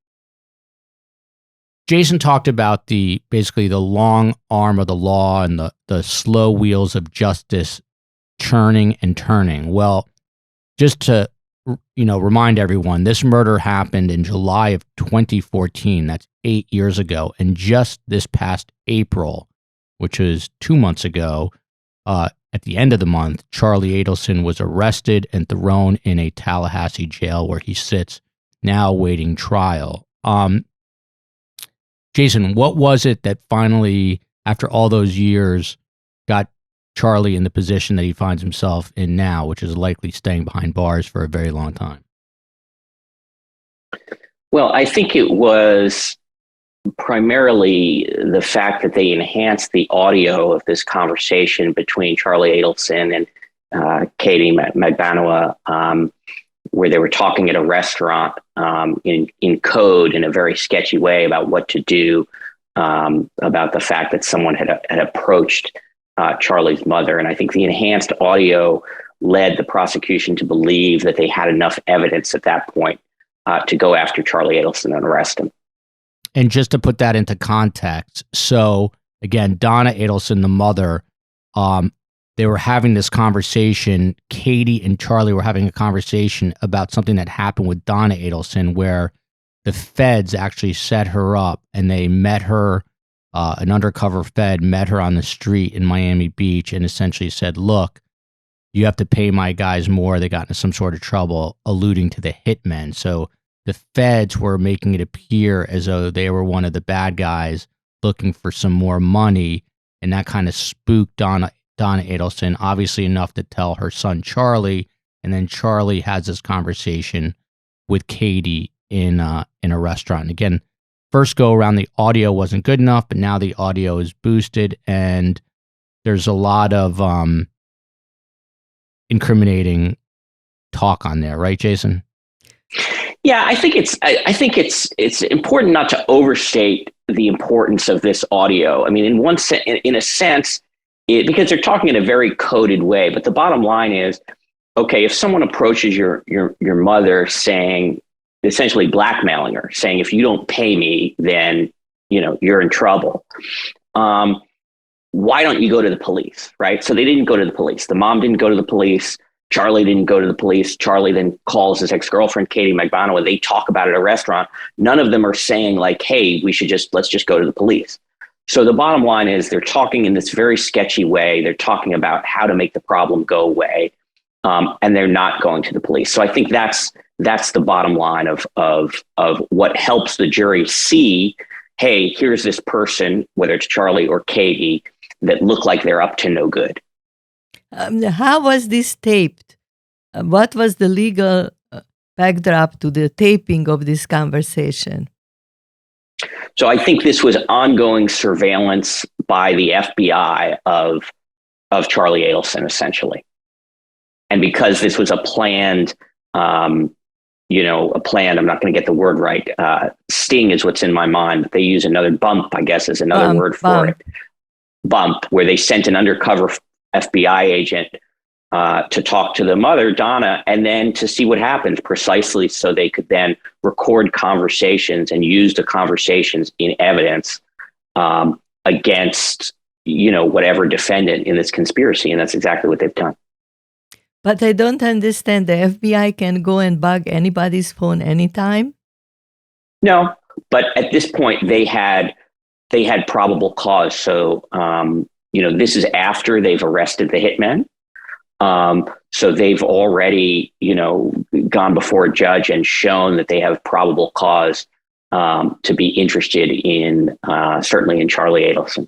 Jason talked about basically the long arm of the law and the slow wheels of justice churning and turning. Well, just to remind everyone, this murder happened in July of 2014. That's 8 years ago. And just this past April, which was 2 months ago, at the end of the month, Charlie Adelson was arrested and thrown in a Tallahassee jail where he sits now awaiting trial. Jason, what was it that finally, after all those years, got Charlie in the position that he finds himself in now, which is likely staying behind bars for a very long time? Well, I think it was primarily the fact that they enhanced the audio of this conversation between Charlie Adelson and Katie Magbanua, where they were talking at a restaurant in code in a very sketchy way about what to do, about the fact that someone had approached Charlie's mother. And I think the enhanced audio led the prosecution to believe that they had enough evidence at that point to go after Charlie Adelson and arrest him. And just to put that into context, so again, Donna Adelson, the mother, they were having this conversation. Katie and Charlie were having a conversation about something that happened with Donna Adelson, where the feds actually set her up and they met her, an undercover fed met her on the street in Miami Beach and essentially said, look, you have to pay my guys more. They got into some sort of trouble, alluding to the hitmen. So the feds were making it appear as though they were one of the bad guys looking for some more money. And that kind of spooked Donna Adelson, obviously enough to tell her son Charlie. And then Charlie has this conversation with Katie in a restaurant. And again, first go around, the audio wasn't good enough, but now the audio is boosted and there's a lot of incriminating talk on there, right, Jason? Yeah, I think it's important not to overstate the importance of this audio. I mean, in a sense, because they're talking in a very coded way, but the bottom line is, okay, if someone approaches your mother saying, essentially blackmailing her, saying, if you don't pay me, then, you're in trouble. Why don't you go to the police, right? So they didn't go to the police. The mom didn't go to the police. Charlie didn't go to the police. Charlie then calls his ex-girlfriend, Katie Magbanua. They talk about it at a restaurant. None of them are saying like, hey, let's just go to the police. So the bottom line is they're talking in this very sketchy way. They're talking about how to make the problem go away. And they're not going to the police. So I think that's the bottom line of what helps the jury see, hey, here's this person, whether it's Charlie or Katie, that look like they're up to no good. How was this taped? What was the legal backdrop to the taping of this conversation? So I think this was ongoing surveillance by the FBI of Charlie Adelson, essentially. And because this was a planned, I'm not going to get the word right. Sting is what's in my mind. But they use another bump, I guess, is another word for it. Bump, where they sent an undercover FBI agent to talk to the mother, Donna, and then to see what happens, precisely so they could then record conversations and use the conversations in evidence against, whatever defendant in this conspiracy. And that's exactly what they've done. But I don't understand. The FBI can go and bug anybody's phone anytime? No, but at this point they had probable cause. So, this is after they've arrested the hitmen. So they've already, gone before a judge and shown that they have probable cause to be interested in, certainly in Charlie Adelson.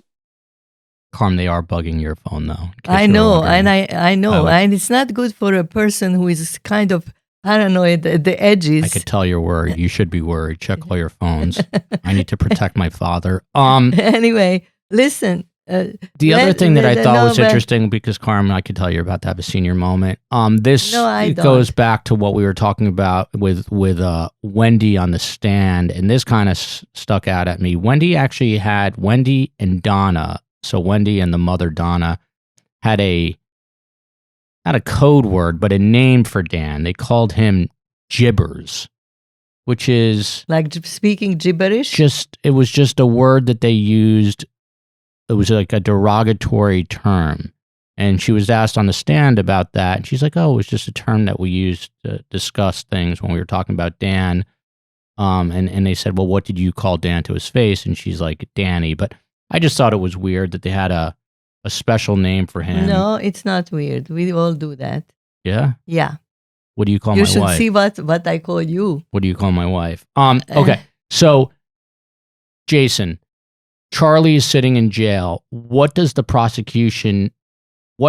Karm, they are bugging your phone, though. I know, and I know, and it's not good for a person who is kind of paranoid at the edges. I could tell you're worried. You should be worried. Check all your phones. I need to protect my father. Anyway, listen. The other thing that I thought was interesting, because Karm, I could tell you're about to have a senior moment. It goes back to what we were talking about with Wendi on the stand, and this kind of stuck out at me. Wendi actually had Wendi and Donna. So Wendi and the mother, Donna, had not a code word, but a name for Dan. They called him Gibbers, which is like speaking gibberish. It was just a word that they used. It was like a derogatory term. And she was asked on the stand about that. And she's like, oh, it was just a term that we used to discuss things when we were talking about Dan. And they said, well, what did you call Dan to his face? And she's like, Danny. But I just thought it was weird that they had a special name for him. No, it's not weird. We all do that. Yeah? Yeah. What do you call my wife? You should see what I call you. What do you call my wife? Okay. So, Jason, Charlie is sitting in jail. What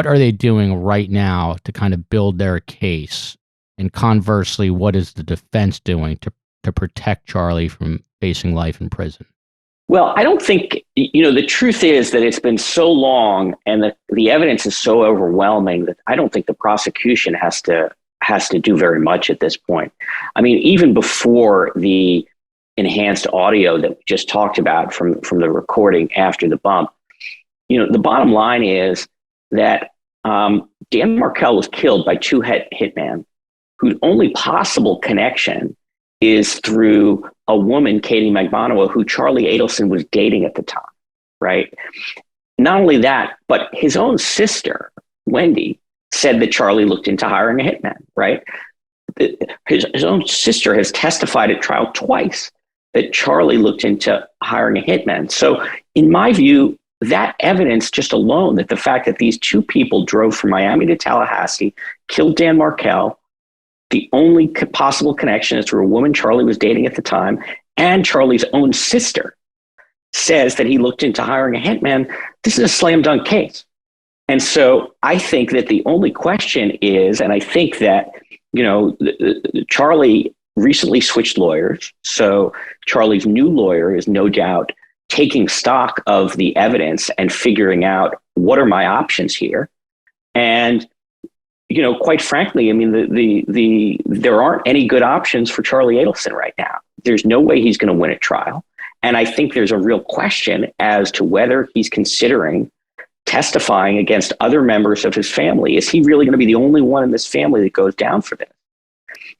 are they doing right now to kind of build their case? And conversely, what is the defense doing to protect Charlie from facing life in prison? Well, I don't think, the truth is that it's been so long and the evidence is so overwhelming that I don't think the prosecution has to do very much at this point. I mean, even before the enhanced audio that we just talked about from the recording after the bump, the bottom line is that Dan Markel was killed by two hitmen whose only possible connection is through a woman, Katie Magbanua, who Charlie Adelson was dating at the time, right? Not only that, but his own sister, Wendi, said that Charlie looked into hiring a hitman, right? His own sister has testified at trial twice that Charlie looked into hiring a hitman. So in my view, that evidence just alone, that the fact that these two people drove from Miami to Tallahassee, killed Dan Markel, the only possible connection is through a woman Charlie was dating at the time, and Charlie's own sister says that he looked into hiring a hitman. This is a slam dunk case. And so I think that the only question is, and I think that, Charlie recently switched lawyers. So Charlie's new lawyer is no doubt taking stock of the evidence and figuring out what are my options here. And quite frankly, I mean, there aren't any good options for Charlie Adelson right now. There's no way he's going to win a trial. And I think there's a real question as to whether he's considering testifying against other members of his family. Is he really going to be the only one in this family that goes down for this?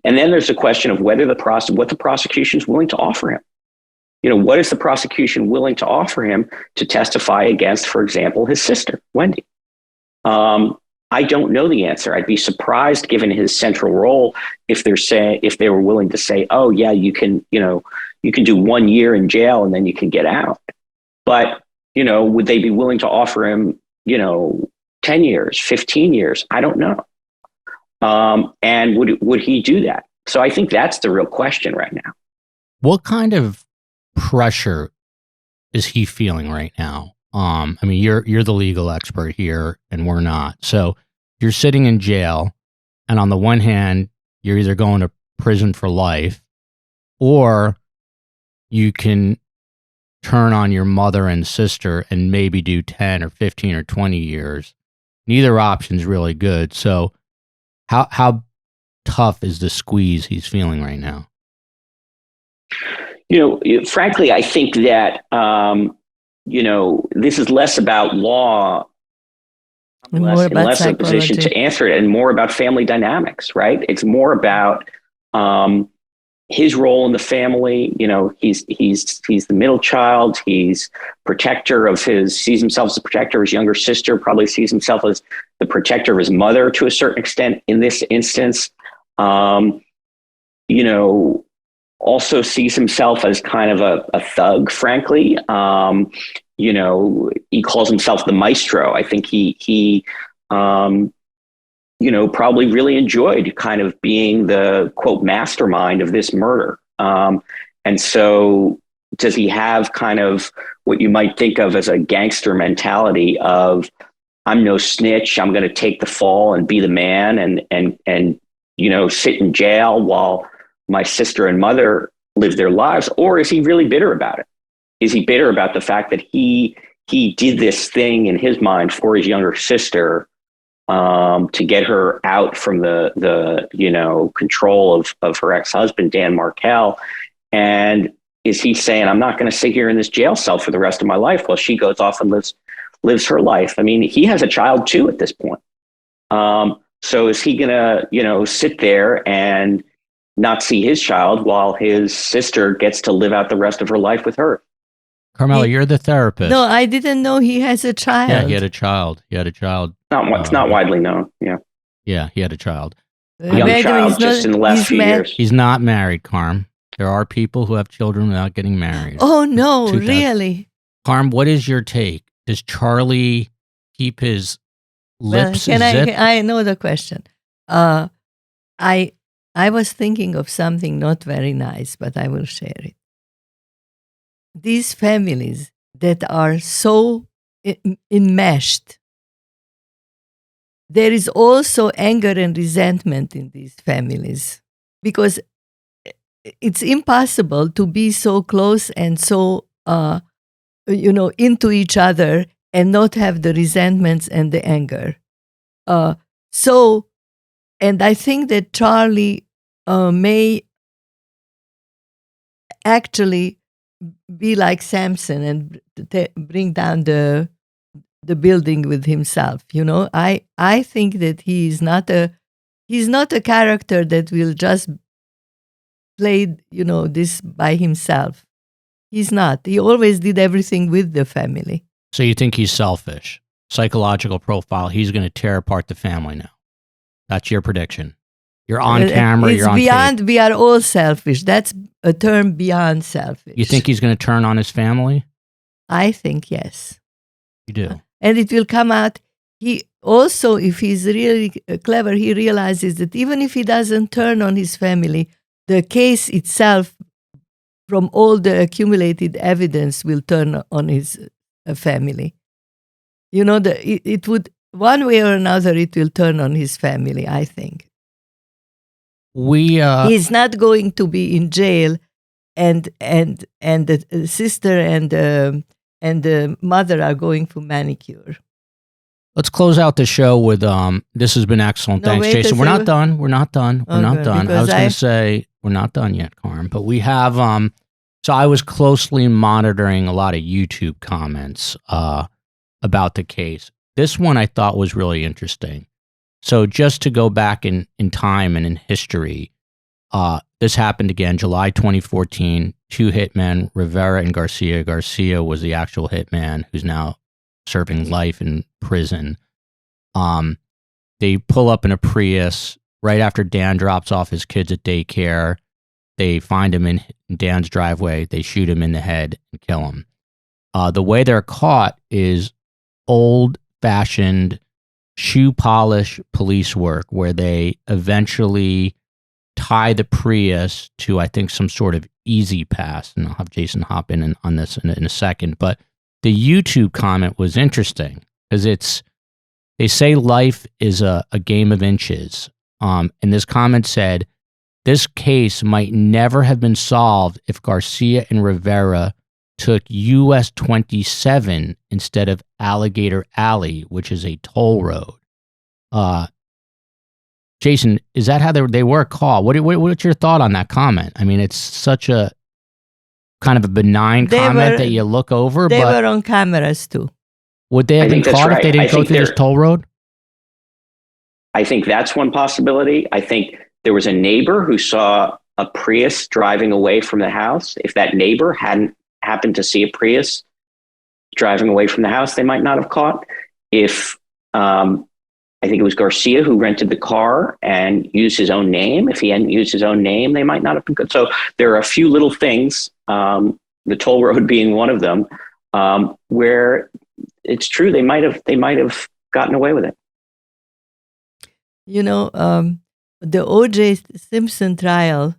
And then there's the question of whether what the prosecution is willing to offer him. What is the prosecution willing to offer him to testify against, for example, his sister, Wendi? I don't know the answer. I'd be surprised, given his central role, if they were willing to say, "Oh, yeah, you can do 1 year in jail and then you can get out." But would they be willing to offer him, 10 years, 15 years? I don't know. And would he do that? So I think that's the real question right now. What kind of pressure is he feeling right now? I mean, you're the legal expert here, and we're not. So you're sitting in jail, and on the one hand, you're either going to prison for life, or you can turn on your mother and sister and maybe do 10 or 15 or 20 years. Neither option's really good. So how tough is the squeeze he's feeling right now? Frankly, I think that, this is less about law, less a position to answer it, and more about family dynamics, right? It's more about his role in the family. He's the middle child. He's sees himself as a protector of his younger sister, probably sees himself as the protector of his mother to a certain extent in this instance. Also sees himself as kind of a thug, frankly. He calls himself the maestro. I think he probably really enjoyed kind of being the, quote, mastermind of this murder. And so does he have kind of what you might think of as a gangster mentality of, I'm no snitch, I'm going to take the fall and be the man and sit in jail while my sister and mother live their lives? Or is he really bitter about it? Is he bitter about the fact that he did this thing in his mind for his younger sister, to get her out from the control of her ex-husband, Dan Markel? And is he saying, I'm not going to sit here in this jail cell for the rest of my life while she goes off and lives her life? I mean, he has a child too at this point. So is he going to, sit there and not see his child while his sister gets to live out the rest of her life with her? Carmela, you're the therapist. No, I didn't know he has a child. Yeah, he had a child. It's not widely known. Yeah. Yeah, he had a child. A young child just in the last few years. He's not married, Karm. There are people who have children without getting married. Oh, no, really? Karm, what is your take? Does Charlie keep his lips zipped? I know the question. I was thinking of something not very nice, but I will share it. These families that are so enmeshed, there is also anger and resentment in these families, because it's impossible to be so close and so, into each other and not have the resentments and the anger. And I think that Charlie may actually be like Samson and bring down the building with himself. I think that he's not a character that will just play, this by himself. He's not. He always did everything with the family. So you think he's selfish? Psychological profile, he's going to tear apart the family now. That's your prediction. You're on camera, you're on tape. We are all selfish. That's a term beyond selfish. You think he's going to turn on his family? I think yes. You do? And it will come out. He also, if he's really clever, he realizes that even if he doesn't turn on his family, the case itself, from all the accumulated evidence, will turn on his family. It would, one way or another, it will turn on his family, I think. He's not going to be in jail, and the sister and the mother are going for manicure. Let's close out the show with this has been excellent. Thanks, Jason. We're not done. I was going to say we're not done yet, Karm, but we have So I was closely monitoring a lot of YouTube comments about the case. This one I thought was really interesting. So just to go back in time and in history, this happened again, July 2014, 2 hitmen, Rivera and Garcia. Garcia was the actual hitman who's now serving life in prison. They pull up in a Prius right after Dan drops off his kids at daycare. They find him in Dan's driveway. They shoot him in the head and kill him. The way they're caught is old-fashioned shoe polish police work, where they eventually tie the Prius to, I think, some sort of easy pass. And I'll have Jason hop in on this in a second. But the YouTube comment was interesting because they say life is a game of inches. And this comment said, this case might never have been solved if Garcia and Rivera took US 27 instead of Alligator Alley, which is a toll road. Jason, is that how they were called? What's your thought on that comment? I mean, it's such a kind of a benign comment that you look over. They but were on cameras too. Would they have been caught if they didn't go through this toll road? I think that's one possibility. I think there was a neighbor who saw a Prius driving away from the house. If that neighbor hadn't happened to see a Prius driving away from the house, they might not have caught. If I think it was Garcia who rented the car and used his own name. If he hadn't used his own name, they might not have been good. So there are a few little things, the toll road being one of them, where it's true they might have gotten away with it. You know, the O.J. Simpson trial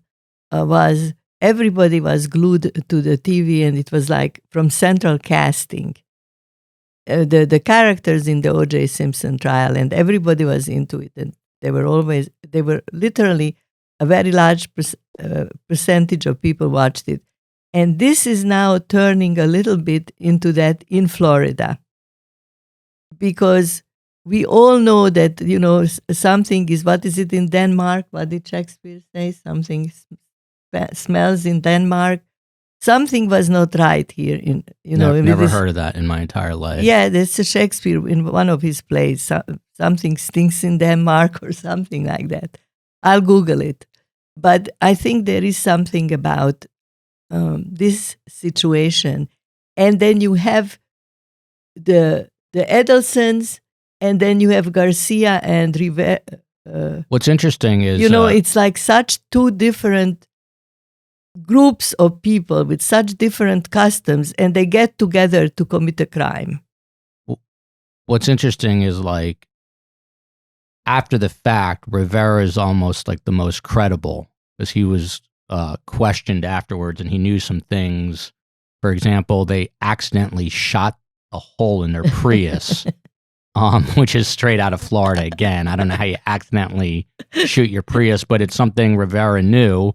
everybody was glued to the TV, and it was like from central casting. The characters in the O.J. Simpson trial, and everybody was into it, and they were literally a very large percentage of people watched it. And this is now turning a little bit into that in Florida, because we all know that, you know, something is, what is it in Denmark? What did Shakespeare say? Something smells in Denmark. Something was not right here. Never heard of that in my entire life. Yeah, that's a Shakespeare in one of his plays. Something stinks in Denmark or something like that. I'll Google it. But I think there is something about this situation. And then you have the Adelsons, and then you have Garcia and Rivera. What's interesting is, it's like such two different groups of people with such different customs, and they get together to commit a crime. What's interesting is, like, after the fact, Rivera is almost like the most credible, because he was questioned afterwards and he knew some things. For example, they accidentally shot a hole in their Prius. Which is straight out of Florida again. I don't know how you accidentally shoot your Prius, but it's something Rivera knew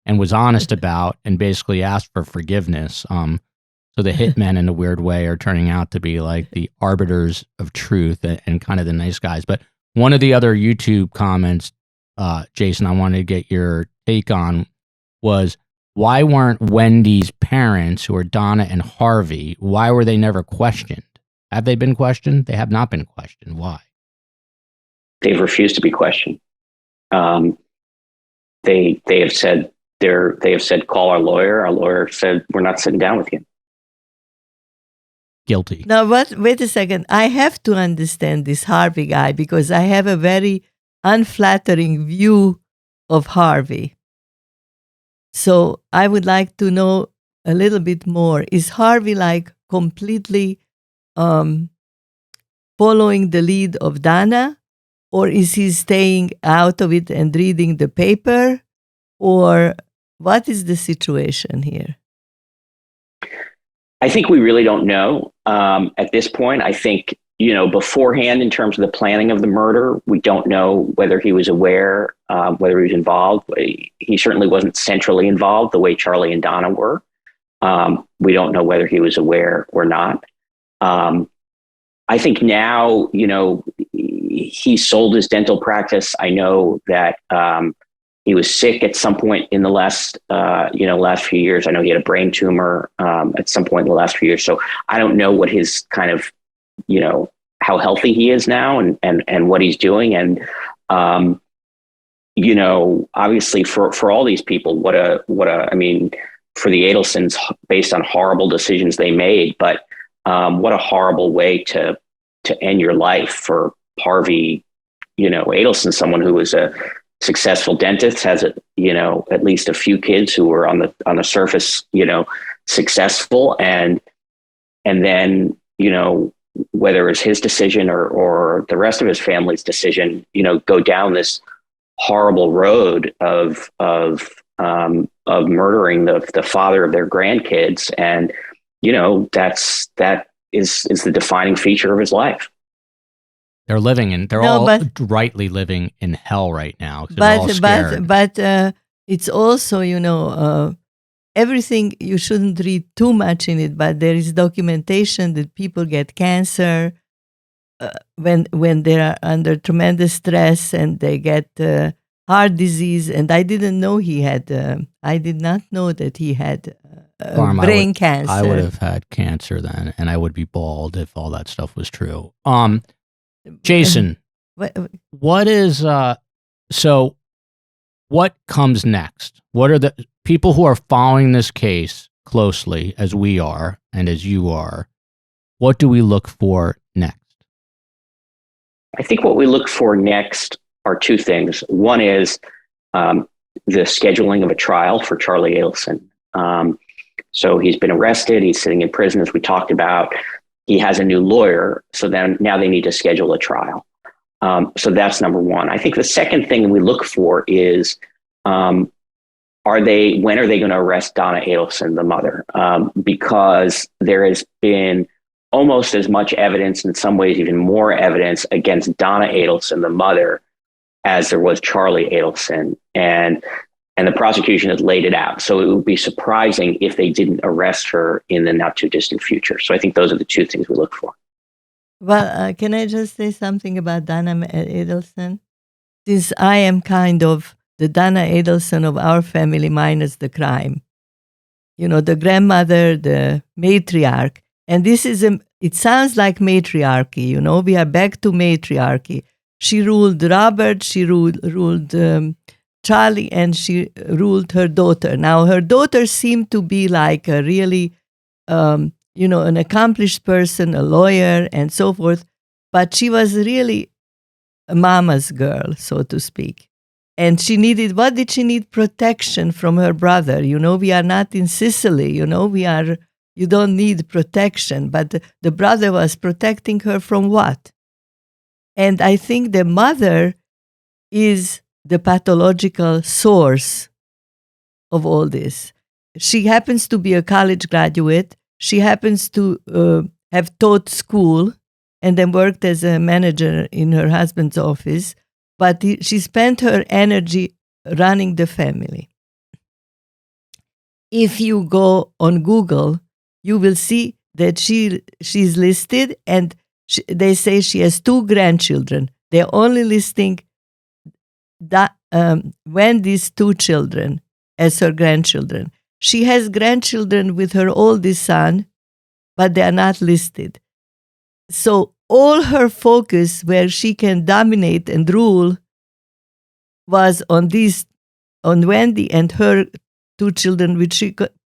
and was honest about, and basically asked for forgiveness. So the hitmen, in a weird way, are turning out to be like the arbiters of truth and kind of the nice guys. But one of the other YouTube comments, Jason, I wanted to get your take on was, why weren't Wendi's parents, who are Donna and Harvey, why were they never questioned? Have they been questioned? They have not been questioned. Why? They've refused to be questioned. They have said call our lawyer. Our lawyer said, we're not sitting down with you. Guilty. Now, wait a second. I have to understand this Harvey guy, because I have a very unflattering view of Harvey. So I would like to know a little bit more. Is Harvey like completely following the lead of Donna, or is he staying out of it and reading the paper, or what is the situation here? I think we really don't know at this point. I think, beforehand, in terms of the planning of the murder, we don't know whether he was aware, whether he was involved. He certainly wasn't centrally involved the way Charlie and Donna were. We don't know whether he was aware or not. I think now, he sold his dental practice. I know that He was sick at some point in the last few years. I know he had a brain tumor at some point in the last few years. So I don't know what his kind of, how healthy he is now and what he's doing. And, obviously for all these people, I mean, for the Adelsons, based on horrible decisions they made, but what a horrible way to end your life for Harvey, Adelson, someone who was a successful dentist, has at least a few kids who were on the surface, successful, and then, whether it's his decision or the rest of his family's decision, go down this horrible road of murdering the father of their grandkids. And, that is the defining feature of his life. They're all rightly living in hell right now. They're all scared. But it's also, everything, you shouldn't read too much in it, but there is documentation that people get cancer when they are under tremendous stress, and they get heart disease. And I didn't know I did not know that he had brain cancer. I would have had cancer then, and I would be bald if all that stuff was true. Jason, what comes next? What are the people who are following this case closely, as we are and as you are? What do we look for next? I think what we look for next are two things. One is the scheduling of a trial for Charlie Adelson. So he's been arrested. He's sitting in prison, as we talked about. He has a new lawyer, so then now they need to schedule a trial. So that's number one. I think the second thing we look for is, when are they going to arrest Donna Adelson, the mother? Because there has been almost as much evidence, in some ways even more evidence, against Donna Adelson, the mother, as there was Charlie Adelson. And the prosecution has laid it out. So it would be surprising if they didn't arrest her in the not too distant future. So I think those are the two things we look for. Well, can I just say something about Donna Adelson? Since I am kind of the Donna Adelson of our family minus the crime. The grandmother, the matriarch. And it sounds like matriarchy, we are back to matriarchy. She ruled Robert, she ruled Charlie, and she ruled her daughter. Now, her daughter seemed to be like a really, an accomplished person, a lawyer, and so forth. But she was really a mama's girl, so to speak. And what did she need? Protection from her brother. We are not in Sicily, you don't need protection. But the brother was protecting her from what? And I think the mother is the pathological source of all this. She happens to be a college graduate. She happens to have taught school and then worked as a manager in her husband's office. But she spent her energy running the family. If you go on Google, you will see that she's listed, and they say she has 2 grandchildren. They're only listing Wendi's 2 children as her grandchildren. She has grandchildren with her oldest son, but they are not listed. So all her focus, where she can dominate and rule, was on Wendi and her 2 children, which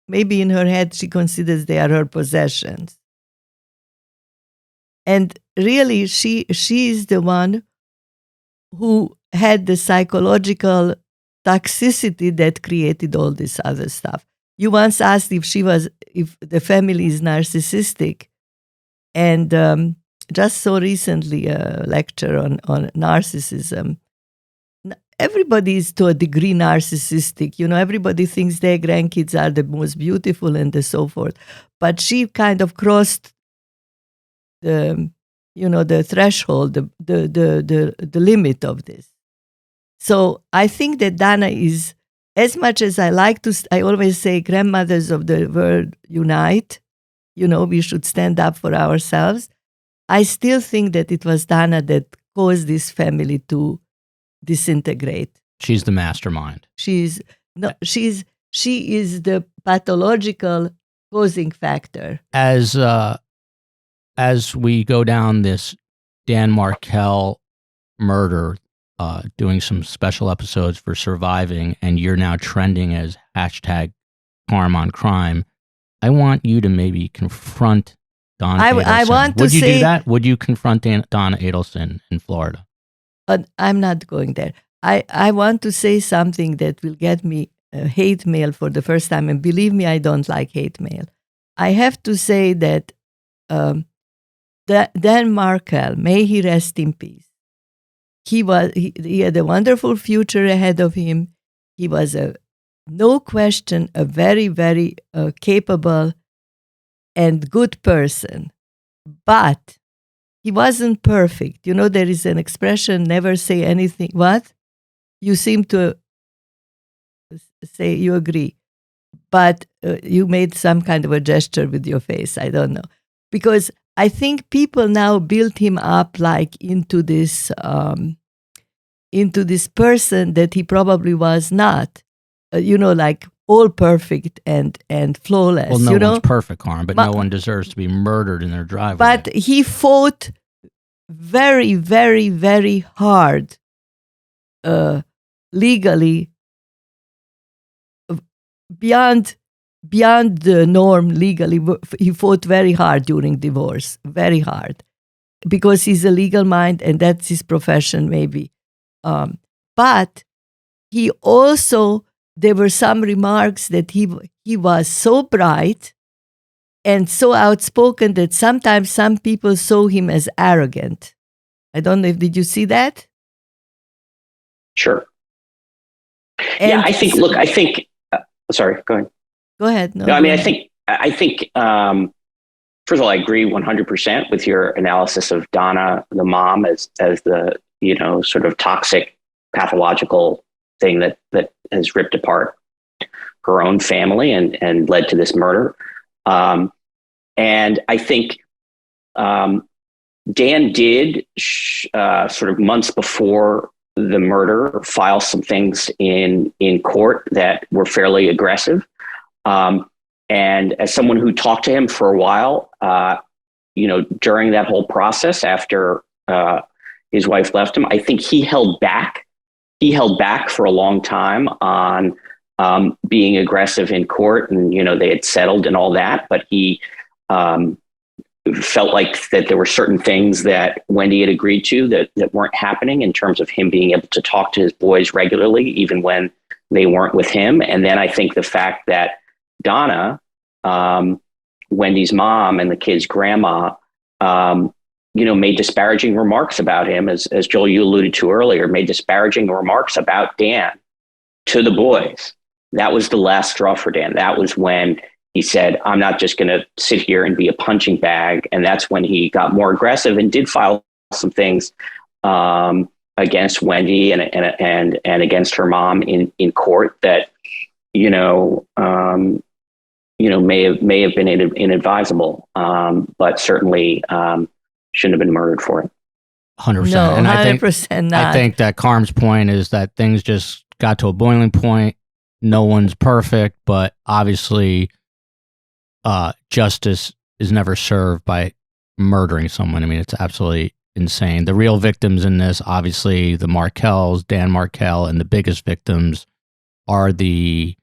maybe in her head she considers they are her possessions. And really, she is the one who had the psychological toxicity that created all this other stuff. You once asked if the family is narcissistic, and just so recently a lecture on narcissism. Everybody is to a degree narcissistic. Everybody thinks their grandkids are the most beautiful and so forth. But she kind of crossed the threshold, the limit of this. So I think that Donna is, as much as I always say, grandmothers of the world unite. We should stand up for ourselves. I still think that it was Donna that caused this family to disintegrate. She's the mastermind. She is the pathological causing factor. As we go down this Dan Markel murder, doing some special episodes for Surviving, and you're now trending as hashtag Karm on Crime, I want you to maybe confront Donna Adelson. I want to Would you say, do that? Would you confront Donna Adelson in Florida? I'm not going there. I want to say something that will get me hate mail for the first time. And believe me, I don't like hate mail. I have to say that Dan Markel, may he rest in peace. He had a wonderful future ahead of him. He was no question, a very, very capable and good person. But he wasn't perfect. You know, there is an expression, never say anything. What? You seem to say you agree. But you made some kind of a gesture with your face. I don't know. Because I think people now build him up like into this person that he probably was not. Like all perfect and flawless. Well, no one's perfect, Karm, but no one deserves to be murdered in their driveway. But he fought very, very, very hard legally, beyond the norm legally. He fought very hard during divorce, very hard, because he's a legal mind and that's his profession maybe. But he also, there were some remarks that he was so bright and so outspoken that sometimes some people saw him as arrogant. I don't know did you see that? Sure. And I think, sorry, go ahead. Go ahead. No, I mean, I think, first of all, I agree 100% with your analysis of Donna, the mom, as the, sort of toxic, pathological thing that has ripped apart her own family and led to this murder. And I think Dan did sort of months before the murder file some things in court that were fairly aggressive. And as someone who talked to him for a while, during that whole process after his wife left him, I think he held back. He held back for a long time on being aggressive in court, and they had settled and all that. But he felt like that there were certain things that Wendi had agreed to that weren't happening in terms of him being able to talk to his boys regularly, even when they weren't with him. And then I think the fact that Donna, Wendi's mom and the kid's grandma, made disparaging remarks about him, as Joel, you alluded to earlier, made disparaging remarks about Dan to the boys. That was the last straw for Dan. That was when he said, I'm not just going to sit here and be a punching bag. And that's when he got more aggressive and did file some things against Wendi and against her mom in court that, may have been inadvisable, but certainly shouldn't have been murdered for it. 100%. No, and 100% not. I think that Karm's point is that things just got to a boiling point. No one's perfect, but obviously justice is never served by murdering someone. I mean, it's absolutely insane. The real victims in this, obviously, the Markels, Dan Markel, and the biggest victims are the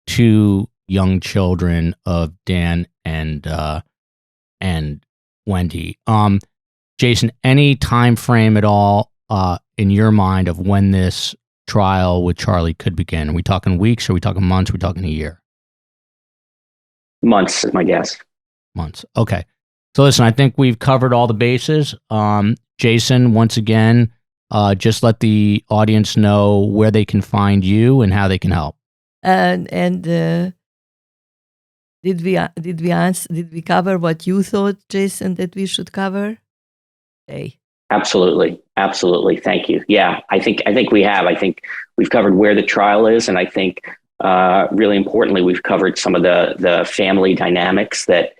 two young children of Dan and Wendi. Jason, any time frame at all in your mind of when this trial with Charlie could begin? Are we talking weeks? Are we talking months? Are we talking a year? Months is my guess. Months. Okay. So listen, I think we've covered all the bases. Jason, once again, just let the audience know where they can find you and how they can help. And did we cover what you thought, Jason, that we should cover? Hey. Absolutely. Thank you. Yeah, I think we have. I think we've covered where the trial is, and I think really importantly, we've covered some of the family dynamics that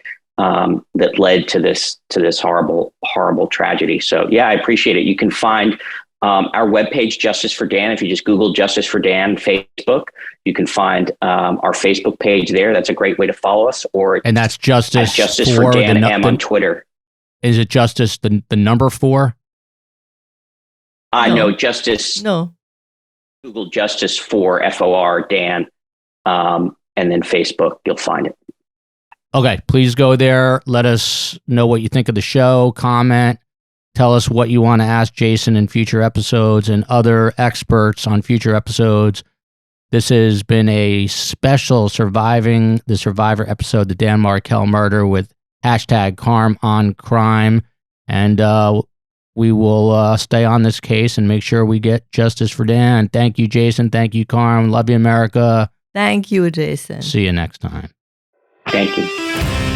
led to this horrible tragedy. So yeah, I appreciate it. You can find Our webpage, Justice for Dan, if you just Google Justice for Dan Facebook, you can find our Facebook page there. That's a great way to follow us. And that's Justice for Dan M on Twitter. Is it Justice the number 4? No, Justice. No. Google Justice for FOR Dan, and then Facebook, you'll find it. Okay, please go there. Let us know what you think of the show. Comment. Tell us what you want to ask Jason in future episodes and other experts on future episodes. This has been a special Surviving the Survivor episode, the Dan Markel murder, with #Karm on Crime. And we will stay on this case and make sure we get justice for Dan. Thank you, Jason. Thank you, Karm. Love you, America. Thank you, Jason. See you next time. Thank you.